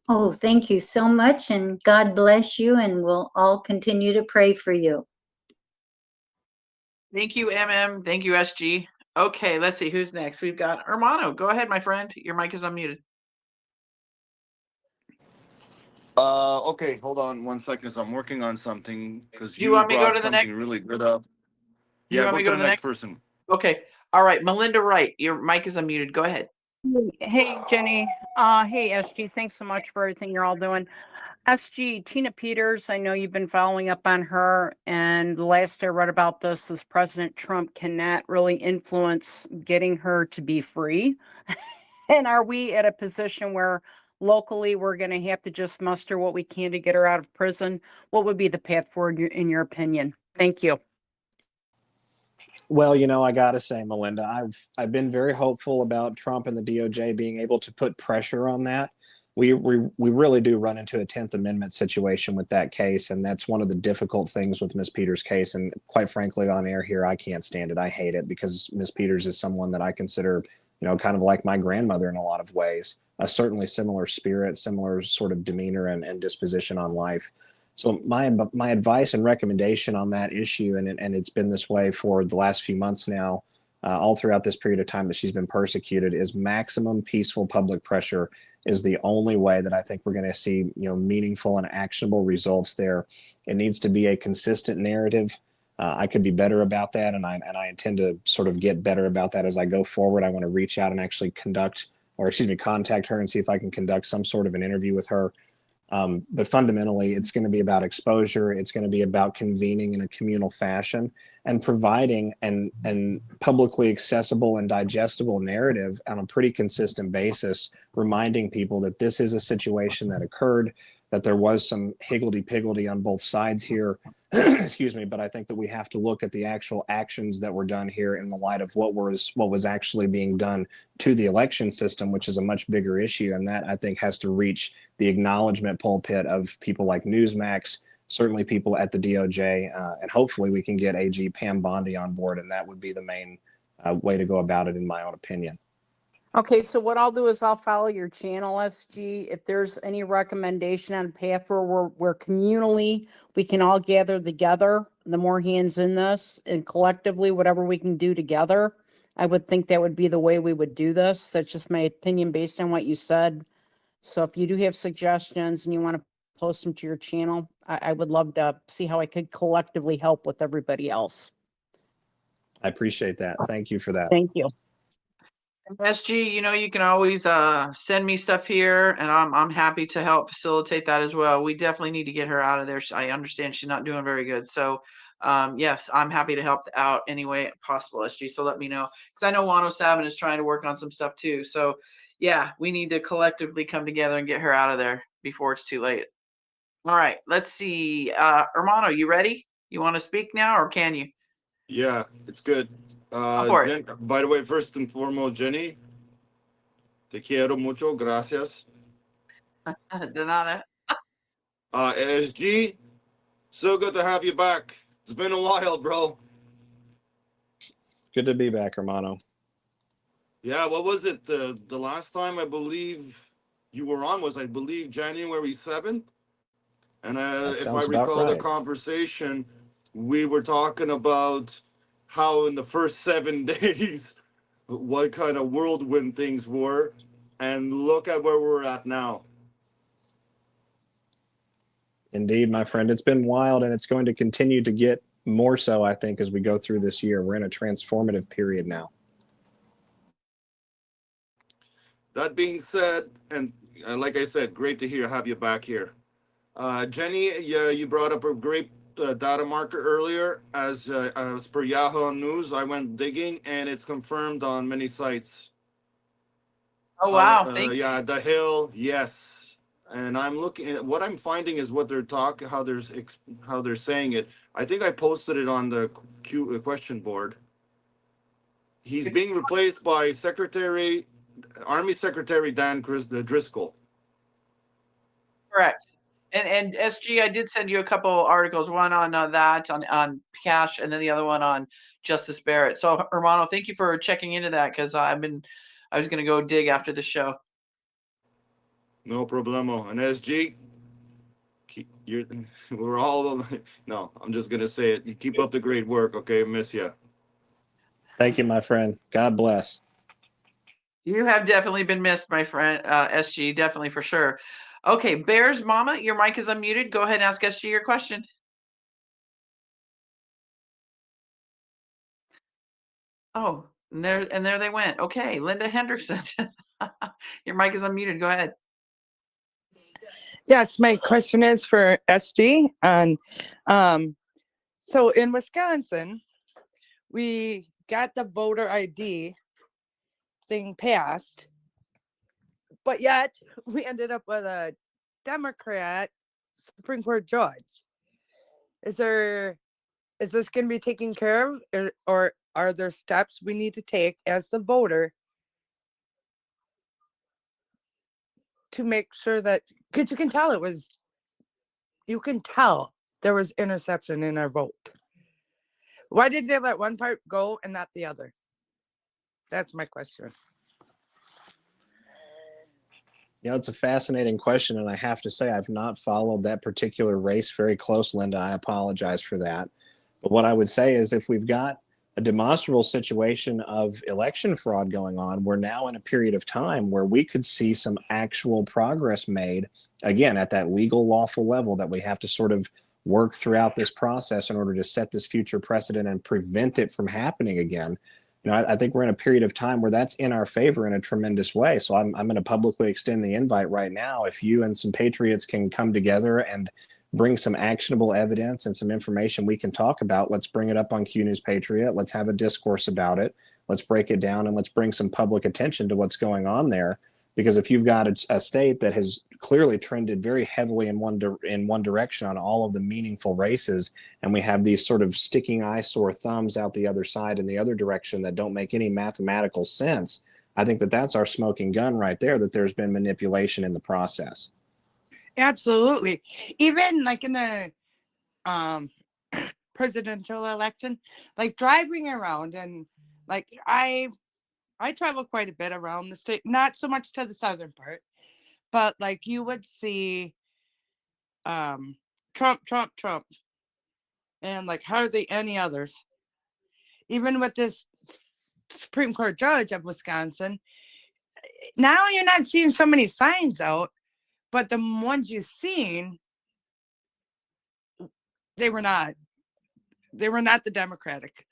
Oh, thank you so much, and God bless you, and we'll all continue to pray for you. Thank you, MM. Thank you, SG. Okay, let's see who's next. We've got Hermano. Go ahead, my friend. Your mic is unmuted. Okay, hold on 1 second. I'm working on something because Do you want me to go brought to the something next? really good up. You Yeah, want go me to to go the to the next next person. Okay. All right, Melinda Wright. Your mic is unmuted. Go ahead. Hey, Jenny. Hey, SG. Thanks so much for everything you're all doing. SG, Tina Peters, I know you've been following up on her. And the last I read about this is President Trump cannot really influence getting her to be free. And are we at a position where locally we're going to have to just muster what we can to get her out of prison? What would be the path forward in your opinion? Thank you. Well, I got to say, Melinda, I've been very hopeful about Trump and the DOJ being able to put pressure on that. We really do run into a 10th Amendment situation with that case, and that's one of the difficult things with Ms. Peters' case. And quite frankly, on air here, I can't stand it. I hate it because Ms. Peters is someone that I consider, kind of like my grandmother in a lot of ways. A certainly similar spirit, similar sort of demeanor and disposition on life. So my advice and recommendation on that issue, and it's been this way for the last few months now, all throughout this period of time that she's been persecuted, is maximum peaceful public pressure is the only way that I think we're going to see meaningful and actionable results there. It needs to be a consistent narrative. I could be better about that, and I intend to sort of get better about that as I go forward. I want to reach out and actually contact her and see if I can conduct some sort of an interview with her. But fundamentally, it's going to be about exposure. It's going to be about convening in a communal fashion and providing an publicly accessible and digestible narrative on a pretty consistent basis, reminding people that this is a situation that occurred, that there was some higgledy-piggledy on both sides here, excuse me, but I think that we have to look at the actual actions that were done here in the light of what was actually being done to the election system, which is a much bigger issue, and that I think has to reach the acknowledgement pulpit of people like Newsmax, certainly people at the DOJ, and hopefully we can get AG Pam Bondi on board, and that would be the main way to go about it, in my own opinion. Okay, so what I'll do is I'll follow your channel, SG. If there's any recommendation on a path where communally we can all gather together, the more hands in this and collectively, whatever we can do together, I would think that would be the way we would do this. That's just my opinion based on what you said. So if you do have suggestions and you want to post them to your channel, I would love to see how I could collectively help with everybody else. I appreciate that. Thank you for that. Thank you. SG, you can always send me stuff here, and I'm happy to help facilitate that as well. We definitely need to get her out of there. I understand she's not doing very good. So yes, I'm happy to help out any way possible, SG. So let me know, because I know Wano Savin is trying to work on some stuff too. So yeah, we need to collectively come together and get her out of there before it's too late. All right, let's see. Hermano, you ready? You want to speak now, or can you? Yeah, it's good. For it. By the way, first and foremost, Jenny, te quiero mucho, gracias. De nada. SG, so good to have you back. It's been a while, bro. Good to be back, Hermano. Yeah, what was it? The last time I believe you were on was, I believe, January 7th. And if I recall the conversation, we were talking about how in the first 7 days, what kind of whirlwind things were. And look at where we're at now. Indeed, my friend. It's been wild, and it's going to continue to get more so, I think, as we go through this year. We're in a transformative period now. That being said, and like I said, great to have you back here. Jenny, you brought up a great data marker earlier. As per Yahoo News, I went digging, and it's confirmed on many sites. Oh, wow. Thank you. Yeah, the Hill, yes. And I'm looking at what I'm finding is what they're talking, how they're saying it. I think I posted it on the question board. He's being replaced by Army Secretary Dan Driscoll. Correct. And SG, I did send you a couple articles, one on that, on Cash, and then the other one on Justice Barrett. So, Hermano, thank you for checking into that, because I was going to go dig after the show. No problemo. And SG, we're all, no, I'm just going to say it. You keep up the great work, okay? Miss ya. Thank you, my friend. God bless. You have definitely been missed, my friend, SG, definitely, for sure. Okay, Bears Mama, your mic is unmuted. Go ahead and ask SG your question. Oh, and there they went. Okay, Linda Hendrickson, your mic is unmuted. Go ahead. Yes, my question is for SG. And so in Wisconsin, we got the voter ID thing passed, but yet we ended up with a Democrat Supreme Court judge. Is this going to be taken care of, or are there steps we need to take as the voter to make sure that, because you can tell there was interception in our vote. Why did they let one part go and not the other? That's my question. It's a fascinating question, and I have to say I've not followed that particular race very close, Linda. I apologize for that. But what I would say is, if we've got a demonstrable situation of election fraud going on, we're now in a period of time where we could see some actual progress made, again, at that legal, lawful level that we have to sort of work throughout this process in order to set this future precedent and prevent it from happening again. I think we're in a period of time where that's in our favor in a tremendous way. So I'm going to publicly extend the invite right now. If you and some patriots can come together and bring some actionable evidence and some information we can talk about, let's bring it up on Q News Patriot. Let's have a discourse about it. Let's break it down, and let's bring some public attention to what's going on there. Because if you've got a state that has clearly trended very heavily in one direction on all of the meaningful races, and we have these sort of sticking eyesore thumbs out the other side in the other direction that don't make any mathematical sense, I think that that's our smoking gun right there, that there's been manipulation in the process. Absolutely. Even like in the presidential election, like driving around, and like I travel quite a bit around the state, not so much to the southern part, but like you would see Trump, Trump, Trump, and like hardly any others. Even with this Supreme Court judge of Wisconsin, now you're not seeing so many signs out, but the ones you've seen, they were not the Democratic.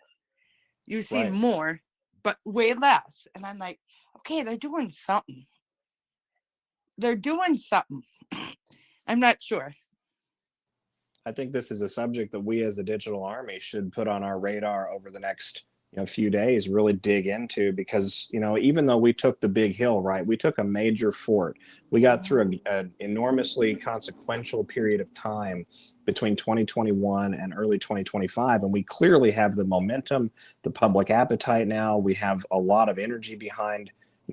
You've seen more, but way less. And I'm like, okay, they're doing something. I'm not sure. I think this is a subject that we as a digital army should put on our radar over the next few days, really dig into, because even though we took the big hill, right, we took a major fort. We got through an enormously consequential period of time between 2021 and early 2025, and we clearly have the momentum, the public appetite now. We have a lot of energy behind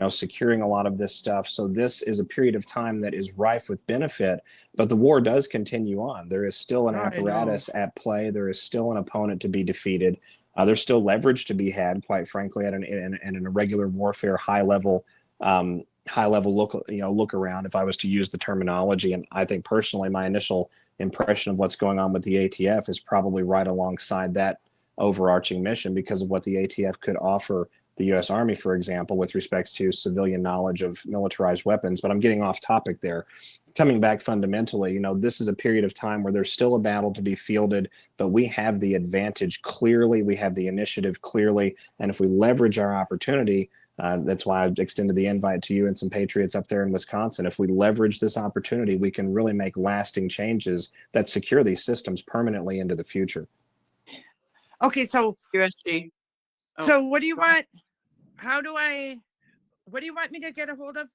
securing a lot of this stuff. So this is a period of time that is rife with benefit, but the war does continue on. There is still an apparatus at play. There is still an opponent to be defeated. There's still leverage to be had, quite frankly, at an irregular warfare high level look around, if I was to use the terminology. And I think personally, my initial impression of what's going on with the ATF is probably right alongside that overarching mission, because of what the ATF could offer the U.S. Army, for example, with respect to civilian knowledge of militarized weapons. But I'm getting off topic there. Coming back fundamentally, this is a period of time where there's still a battle to be fielded, but we have the advantage clearly. We have the initiative clearly. And if we leverage our opportunity, that's why I've extended the invite to you and some patriots up there in Wisconsin. If we leverage this opportunity, we can really make lasting changes that secure these systems permanently into the future. Okay, so USG. So what do you want? What do you want me to get a hold of?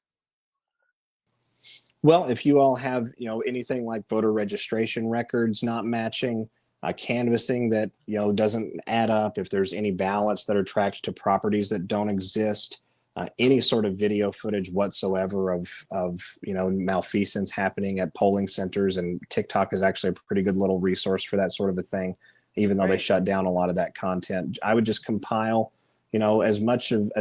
Well, if you all have, anything like voter registration records not matching, canvassing that, doesn't add up, if there's any ballots that are tracked to properties that don't exist, any sort of video footage whatsoever of malfeasance happening at polling centers, and TikTok is actually a pretty good little resource for that sort of a thing, even though they shut down a lot of that content. I would just compile as much of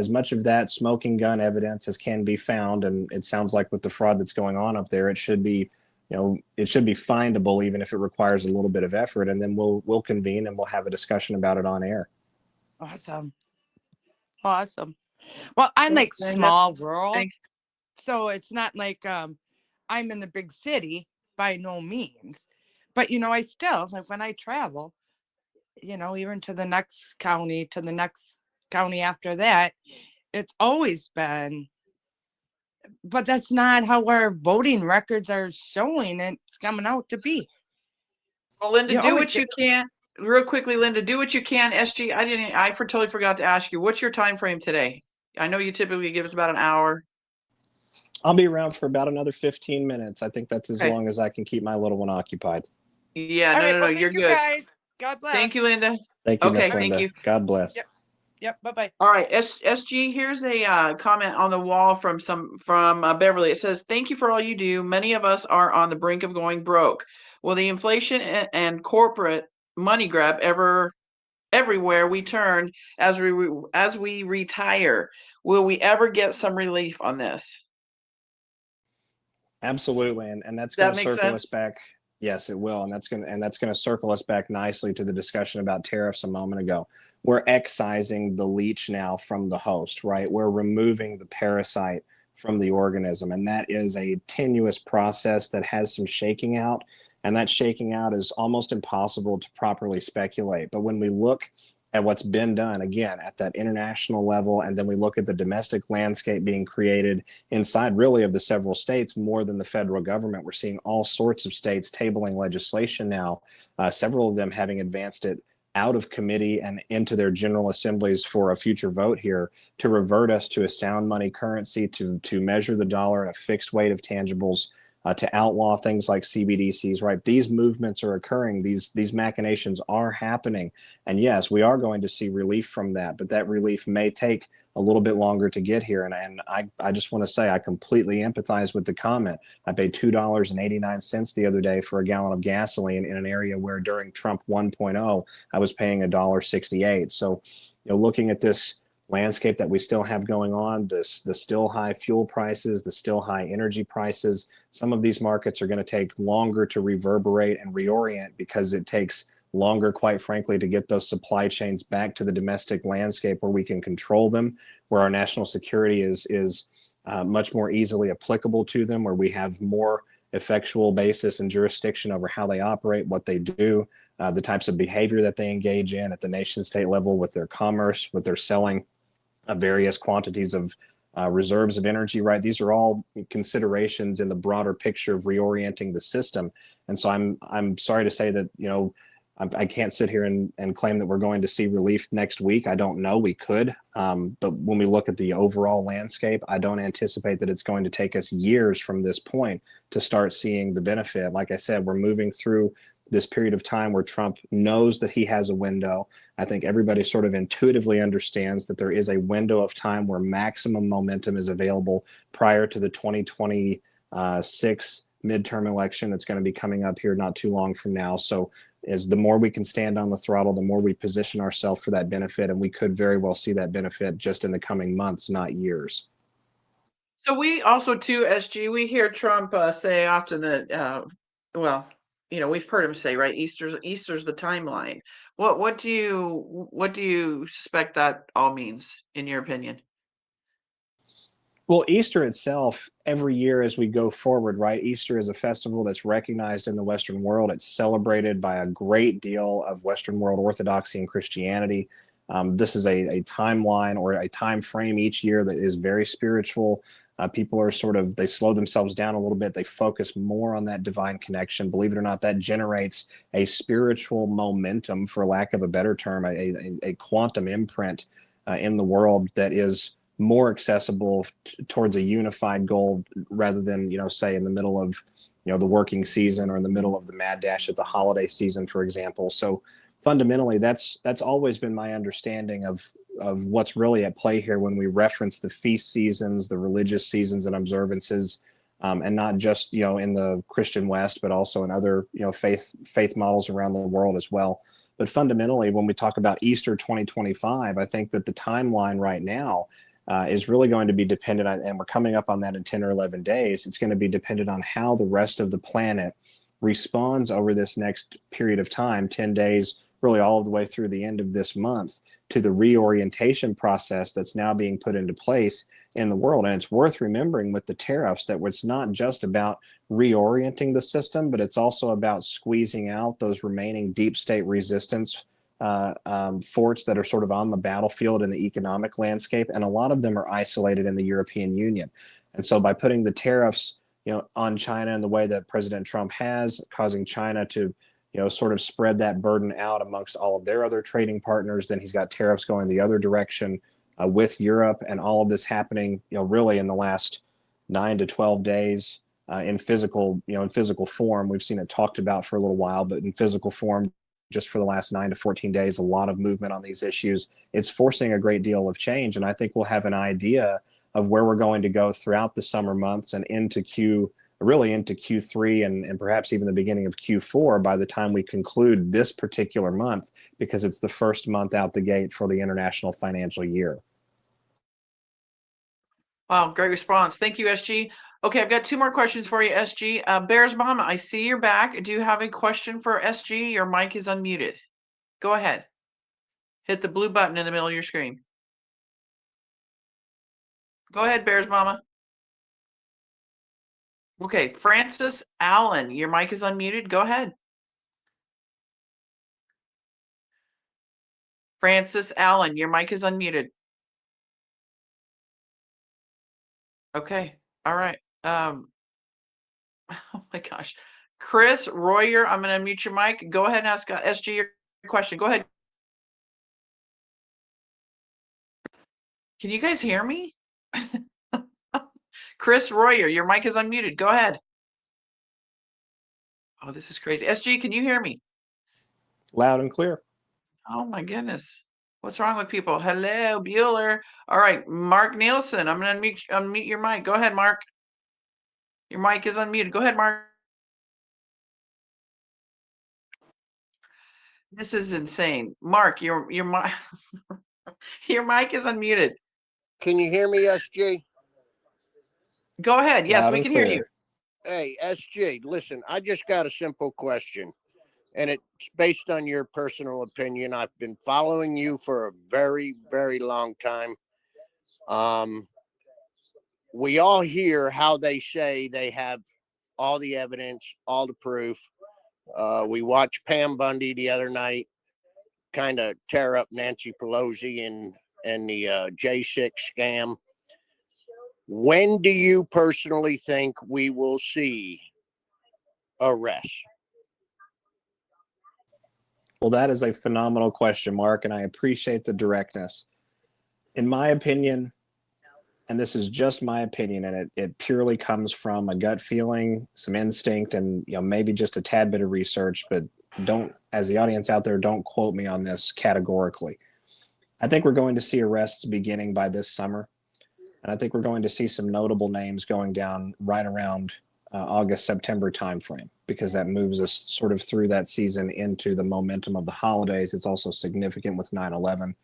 that smoking gun evidence as can be found. And it sounds like with the fraud that's going on up there, it should be findable, even if it requires a little bit of effort. And then we'll convene and we'll have a discussion about it on air. Awesome. Well, I'm like small rural, so it's not like I'm in the big city by no means. But I still, like, when I travel, even to the next county, after that, it's always been, but that's not how our voting records are showing it's coming out to be. Well, Linda, do what you can. Real quickly, Linda, do what you can. SG, I totally forgot to ask you, what's your time frame today? I know you typically give us about an hour. I'll be around for about another 15 minutes. I think that's as long as I can keep my little one occupied. Yeah, no, you're good. Guys. God bless. Thank you, Linda. Thank you, okay, Miss Linda. Thank you. God bless. Yep. Bye-bye. All right, SG, here's a comment on the wall from Beverly. It says, "Thank you for all you do. Many of us are on the brink of going broke. Will the inflation and corporate money grab everywhere we turn as we retire? Will we ever get some relief on this?" Absolutely, and that's going to circle us back. Yes, it will, and that's going to circle us back nicely to the discussion about tariffs a moment ago. We're excising the leech now from the host, right? We're removing the parasite from the organism, and that is a tenuous process that has some shaking out, and that shaking out is almost impossible to properly speculate. But when we look at what's been done, again, at that international level, and then we look at the domestic landscape being created inside really of the several states more than the federal government, we're seeing all sorts of states tabling legislation now, several of them having advanced it out of committee and into their general assemblies for a future vote here to revert us to a sound money currency, to measure the dollar at a fixed weight of tangibles, to outlaw things like CBDCs, right? These movements are occurring. These machinations are happening. And yes, we are going to see relief from that, but that relief may take a little bit longer to get here. And I just want to say I completely empathize with the comment. I paid $2.89 the other day for a gallon of gasoline in an area where during Trump 1.0, I was paying $1.68. So, looking at this landscape that we still have going on, the still high fuel prices, the still high energy prices, some of these markets are going to take longer to reverberate and reorient because it takes longer, quite frankly, to get those supply chains back to the domestic landscape where we can control them, where our national security is much more easily applicable to them, where we have more effectual basis and jurisdiction over how they operate, what they do, the types of behavior that they engage in at the nation state level with their commerce, with their selling various quantities of reserves of energy, right? These are all considerations in the broader picture of reorienting the system. And so I'm sorry to say that, I can't sit here and claim that we're going to see relief next week. I don't know. We could. But when we look at the overall landscape, I don't anticipate that it's going to take us years from this point to start seeing the benefit. Like I said, we're moving through this period of time where Trump knows that he has a window. I think everybody sort of intuitively understands that there is a window of time where maximum momentum is available prior to the 2026 midterm election that's going to be coming up here not too long from now. So the more we can stand on the throttle, the more we position ourselves for that benefit. And we could very well see that benefit just in the coming months, not years. So we also too, SG, we hear Trump say often that, we've heard him say, right, Easter's the timeline. What do you suspect that all means, in your opinion? Well, Easter itself, every year as we go forward, right? Easter is a festival that's recognized in the Western world. It's celebrated by a great deal of Western world orthodoxy and Christianity. This is a timeline or a time frame each year that is very spiritual. People are they slow themselves down a little bit. They focus more on that divine connection. Believe it or not, that generates a spiritual momentum, for lack of a better term, a quantum imprint in the world that is more accessible towards a unified goal rather than, say in the middle of, the working season or in the middle of the mad dash at the holiday season, for example. So fundamentally, that's always been my understanding of what's really at play here when we reference the feast seasons, the religious seasons and observances, and not just, in the Christian West, but also in other, faith models around the world as well. But fundamentally, when we talk about Easter 2025, I think that the timeline right now is really going to be dependent on, and we're coming up on that in 10 or 11 days, it's going to be dependent on how the rest of the planet responds over this next period of time, 10 days, really all the way through the end of this month, to the reorientation process that's now being put into place in the world. And it's worth remembering with the tariffs that it's not just about reorienting the system, but it's also about squeezing out those remaining deep state resistance forts that are sort of on the battlefield in the economic landscape, and a lot of them are isolated in the European Union. And so by putting the tariffs, on China in the way that President Trump has, causing China to, sort of spread that burden out amongst all of their other trading partners, then he's got tariffs going the other direction with Europe, and all of this happening, really in the last 9 to 12 days in physical form. We've seen it talked about for a little while, but in physical form, just for the last 9 to 14 days, a lot of movement on these issues. It's forcing a great deal of change. And I think we'll have an idea of where we're going to go throughout the summer months and into Q3 and perhaps even the beginning of Q4 by the time we conclude this particular month, because it's the first month out the gate for the international financial year. Wow, great response. Thank you, SG. Okay, I've got 2 more questions for you, SG. Bears Mama, I see you're back. Do you have a question for SG? Your mic is unmuted. Go ahead. Hit the blue button in the middle of your screen. Go ahead, Bears Mama. Okay, Francis Allen, your mic is unmuted. Go ahead. Francis Allen, your mic is unmuted. Okay, all right. Oh my gosh. Chris Royer, I'm going to unmute your mic. Go ahead and ask SG your question. Go ahead, Can you guys hear me? Chris Royer, your mic is unmuted. Go ahead. Oh, this is crazy. SG, can you hear me? Loud and clear. Oh my goodness. What's wrong with people? Hello, Bueller. All right, Mark Nielsen, I'm going to unmute your mic. Go ahead, Mark. Your mic is unmuted. Go ahead, Mark. This is insane. Mark, your mic your mic is unmuted. Can you hear me, SG? Go ahead. Yes, Loud we and can hear you. clear. Hey, SG, listen, I just got a simple question, and it's based on your personal opinion. I've been following you for a very, very long time. We all hear how they say they have all the evidence, all the proof. We watched Pam Bundy the other night kind of tear up Nancy Pelosi and the J6 scam. When do you personally think we will see arrests? Well, that is a phenomenal question, Mark, and I appreciate the directness. In my opinion, and this is just my opinion, and it purely comes from a gut feeling, some instinct, and maybe just a tad bit of research, but don't, as the audience out there, don't quote me on this categorically. I think we're going to see arrests beginning by this summer, and I think we're going to see some notable names going down right around August, September timeframe, because that moves us sort of through that season into the momentum of the holidays. It's also significant with 9/11.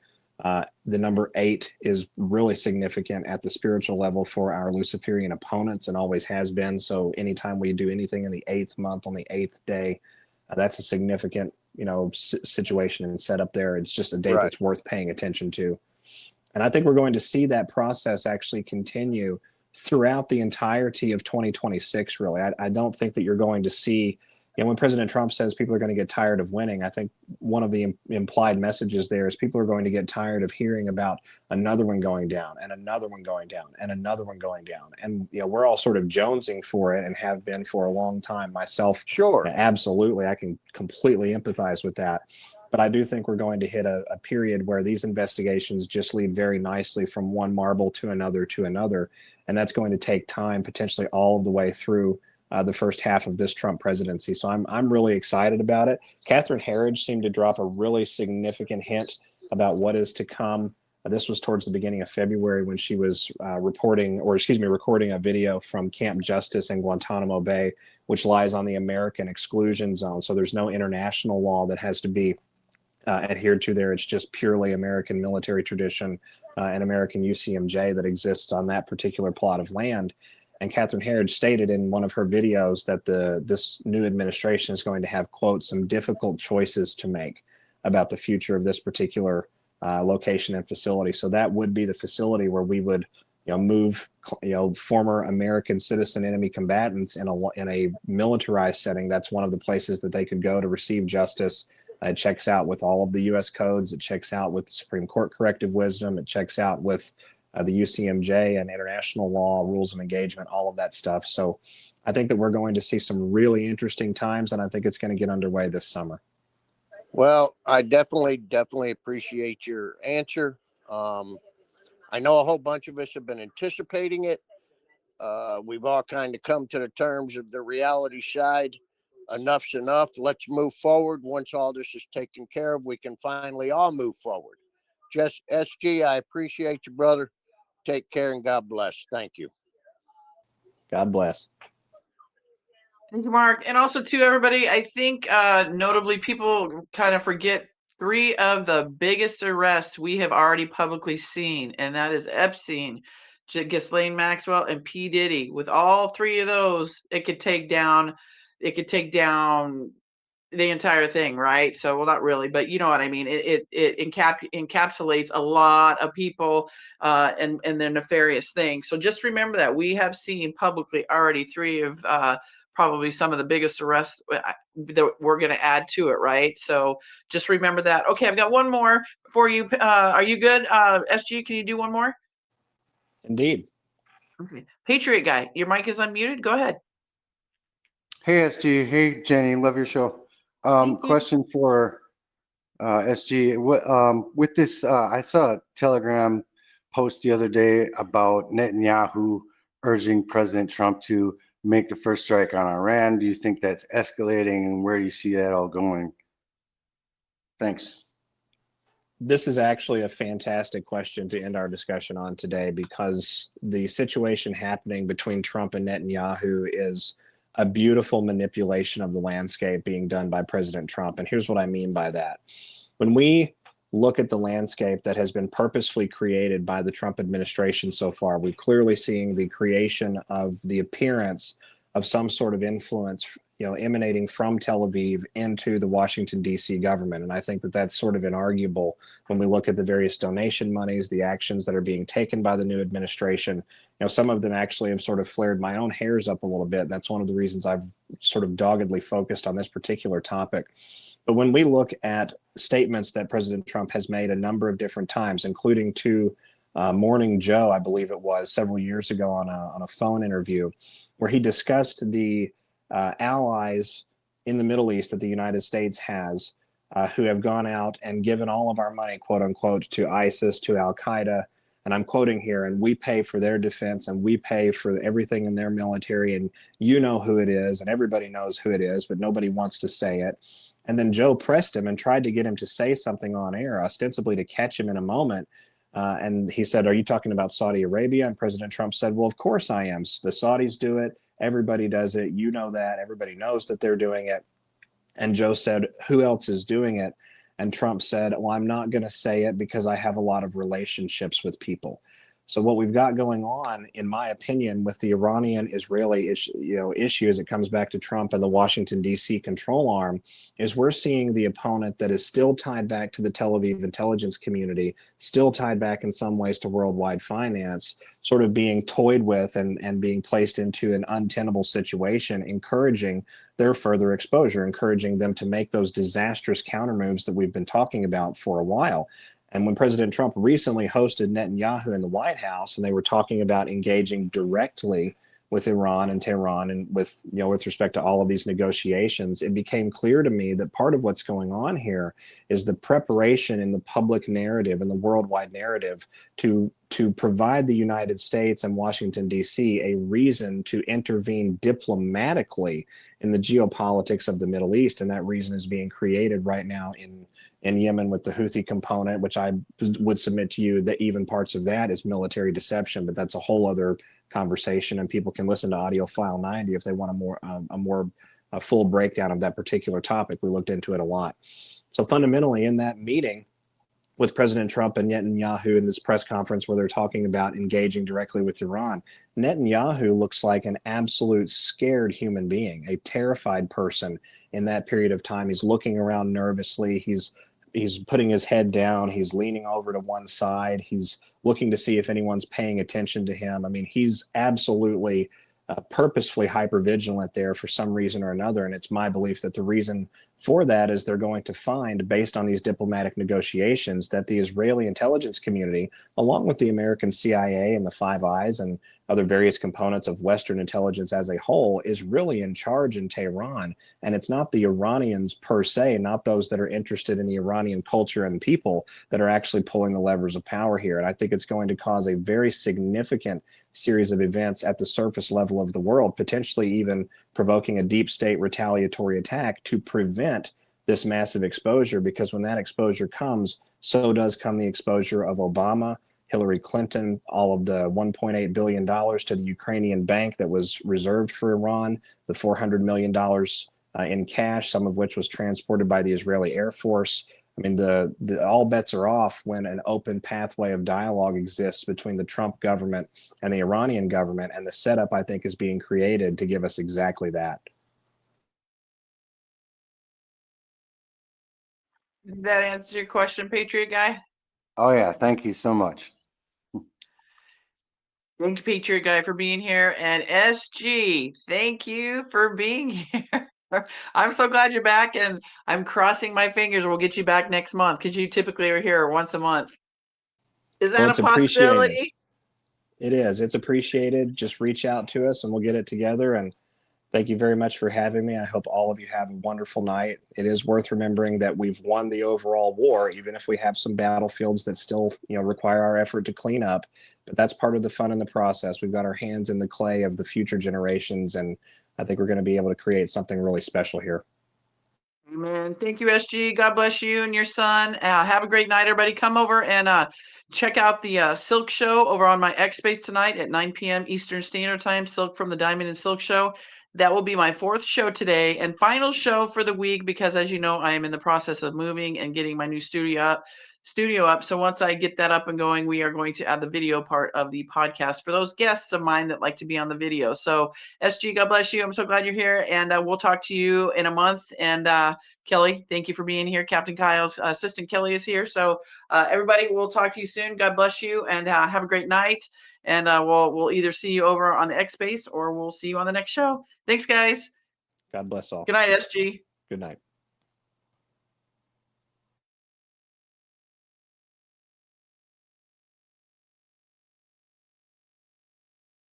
The number 8 is really significant at the spiritual level for our Luciferian opponents and always has been. So anytime we do anything in the 8th month on the 8th day, that's a significant, situation and setup there. It's just a date Right. that's worth paying attention to. And I think we're going to see that process actually continue throughout the entirety of 2026, really. I don't think that you're going to see, when President Trump says people are going to get tired of winning, I think one of the implied messages there is people are going to get tired of hearing about another one going down and another one going down and another one going down. And, we're all sort of jonesing for it and have been for a long time. Myself, Sure. absolutely, I can completely empathize with that. But I do think we're going to hit a period where these investigations just lead very nicely from one marble to another to another. And that's going to take time, potentially all of the way through the first half of this Trump presidency. So I'm really excited about it. Catherine Herridge seemed to drop a really significant hint about what is to come. This was towards the beginning of February when she was recording a video from Camp Justice in Guantanamo Bay, which lies on the American exclusion zone. So there's no international law that has to be adhered to there. It's just purely American military tradition and American UCMJ that exists on that particular plot of land. And Catherine Herridge stated in one of her videos that this new administration is going to have, quote, some difficult choices to make about the future of this particular location and facility. So that would be the facility where we would move former American citizen enemy combatants in a militarized setting. That's one of the places that they could go to receive justice. It checks out with all of the U.S. codes. It checks out with the Supreme Court corrective wisdom. It checks out with the UCMJ and international law, rules of engagement, all of that stuff. So I think that we're going to see some really interesting times, and I think it's going to get underway this summer. Well, I definitely appreciate your answer. I know a whole bunch of us have been anticipating it. We've all kind of come to the terms of the reality side. Enough's enough. Let's move forward. Once all this is taken care of, we can finally all move forward. Just SG, I appreciate you, brother. Take care and God bless. Thank you. God bless. Thank you, Mark. And also to everybody, I think notably people kind of forget 3 of the biggest arrests we have already publicly seen, and that is Epstein, Ghislaine Maxwell, and P. Diddy. With all 3 of those, it could take down the entire thing, right? So, well, not really, but you know what I mean. It encapsulates a lot of people and their nefarious things. So just remember that we have seen publicly already 3 of probably some of the biggest arrests that we're going to add to it, right? So just remember that. Okay, I've got one more for you. Are you good? SG, can you do one more? Indeed. Okay. Patriot guy, your mic is unmuted. Go ahead. Hey SG, hey Jenny, love your show. Question for SG. What with this? I saw a telegram post the other day about Netanyahu urging President Trump to make the first strike on Iran. Do you think that's escalating, and where do you see that all going? Thanks. This is actually a fantastic question to end our discussion on today, because the situation happening between Trump and Netanyahu is a beautiful manipulation of the landscape being done by President Trump. And here's what I mean by that. When we look at the landscape that has been purposefully created by the Trump administration so far, we're clearly seeing the creation of the appearance of some sort of influence, emanating from Tel Aviv into the Washington, D.C. government. And I think that that's sort of inarguable when we look at the various donation monies, the actions that are being taken by the new administration. Some of them actually have sort of flared my own hairs up a little bit. That's one of the reasons I've sort of doggedly focused on this particular topic. But when we look at statements that President Trump has made a number of different times, including to Morning Joe, I believe it was, several years ago on a phone interview, where he discussed the allies in the Middle East that the United States has, who have gone out and given all of our money, quote unquote, to ISIS, to Al Qaeda. And I'm quoting here, and we pay for their defense and we pay for everything in their military. And you know who it is, and everybody knows who it is, but nobody wants to say it. And then Joe pressed him and tried to get him to say something on air, ostensibly to catch him in a moment. And he said, "Are you talking about Saudi Arabia?" And President Trump said, "Well, of course I am. The Saudis do it. Everybody does it. You know that. Everybody knows that they're doing it." And Joe said, "Who else is doing it?" And Trump said, "Well, I'm not going to say it because I have a lot of relationships with people." So what we've got going on, in my opinion, with the Iranian-Israeli issue as it comes back to Trump and the Washington, D.C. control arm, is we're seeing the opponent that is still tied back to the Tel Aviv intelligence community, still tied back in some ways to worldwide finance, sort of being toyed with and being placed into an untenable situation, encouraging their further exposure, encouraging them to make those disastrous counter moves that we've been talking about for a while. And when President Trump recently hosted Netanyahu in the White House, and they were talking about engaging directly with Iran and Tehran and with respect to all of these negotiations, it became clear to me that part of what's going on here is the preparation in the public narrative and the worldwide narrative to provide the United States and Washington, D.C. a reason to intervene diplomatically in the geopolitics of the Middle East. And that reason is being created right now in Yemen with the Houthi component, which I would submit to you that even parts of that is military deception, but that's a whole other conversation, and people can listen to audio file 90 if they want a full breakdown of that particular topic. We looked into it a lot. So fundamentally, in that meeting with President Trump and Netanyahu in this press conference where they're talking about engaging directly with Iran, Netanyahu looks like an absolute scared human being, a terrified person in that period of time. He's looking around nervously. He's putting his head down. He's leaning over to one side. He's looking to see if anyone's paying attention to him. I mean, he's absolutely purposefully hypervigilant there for some reason or another. And it's my belief that the reason for that is they're going to find, based on these diplomatic negotiations, that the Israeli intelligence community, along with the American CIA and the Five Eyes and other various components of Western intelligence as a whole, is really in charge in Tehran. And it's not the Iranians per se, not those that are interested in the Iranian culture and people, that are actually pulling the levers of power here. And I think it's going to cause a very significant series of events at the surface level of the world, potentially even provoking a deep state retaliatory attack to prevent this massive exposure. Because when that exposure comes, so does come the exposure of Obama, Hillary Clinton, all of the $1.8 billion to the Ukrainian bank that was reserved for Iran, the $400 million in cash, some of which was transported by the Israeli Air Force. I mean, the all bets are off when an open pathway of dialogue exists between the Trump government and the Iranian government, and the setup, I think, is being created to give us exactly that. Did that answer your question, Patriot Guy? Oh yeah, thank you so much. Thank you, Patriot Guy, for being here. And SG, thank you for being here. I'm so glad you're back, and I'm crossing my fingers we'll get you back next month, because you typically are here once a month. Is that it's a possibility? It is. It's appreciated. Just reach out to us and we'll get it together. And Thank you very much for having me. I hope all of you have a wonderful night. It is worth remembering that we've won the overall war, even if we have some battlefields that still, require our effort to clean up. But that's part of the fun in the process. We've got our hands in the clay of the future generations, and I think we're going to be able to create something really special here. Amen. Thank you, SG. God bless you and your son. Have a great night, everybody. Come over and check out the Silk Show over on my X Space tonight at 9 p.m. Eastern Standard Time. Silk from the Diamond and Silk Show. That will be my 4th show today and final show for the week because, as you know, I am in the process of moving and getting my new studio up. So once I get that up and going, we are going to add the video part of the podcast for those guests of mine that like to be on the video. So SG, God bless you. I'm so glad you're here, and we'll talk to you in a month. And Kelly, thank you for being here. Captain Kyle's assistant Kelly is here. So everybody, we'll talk to you soon. God bless you, and have a great night. And we'll either see you over on the X Space or we'll see you on the next show. Thanks, guys. God bless all. Good night, SG. Good night.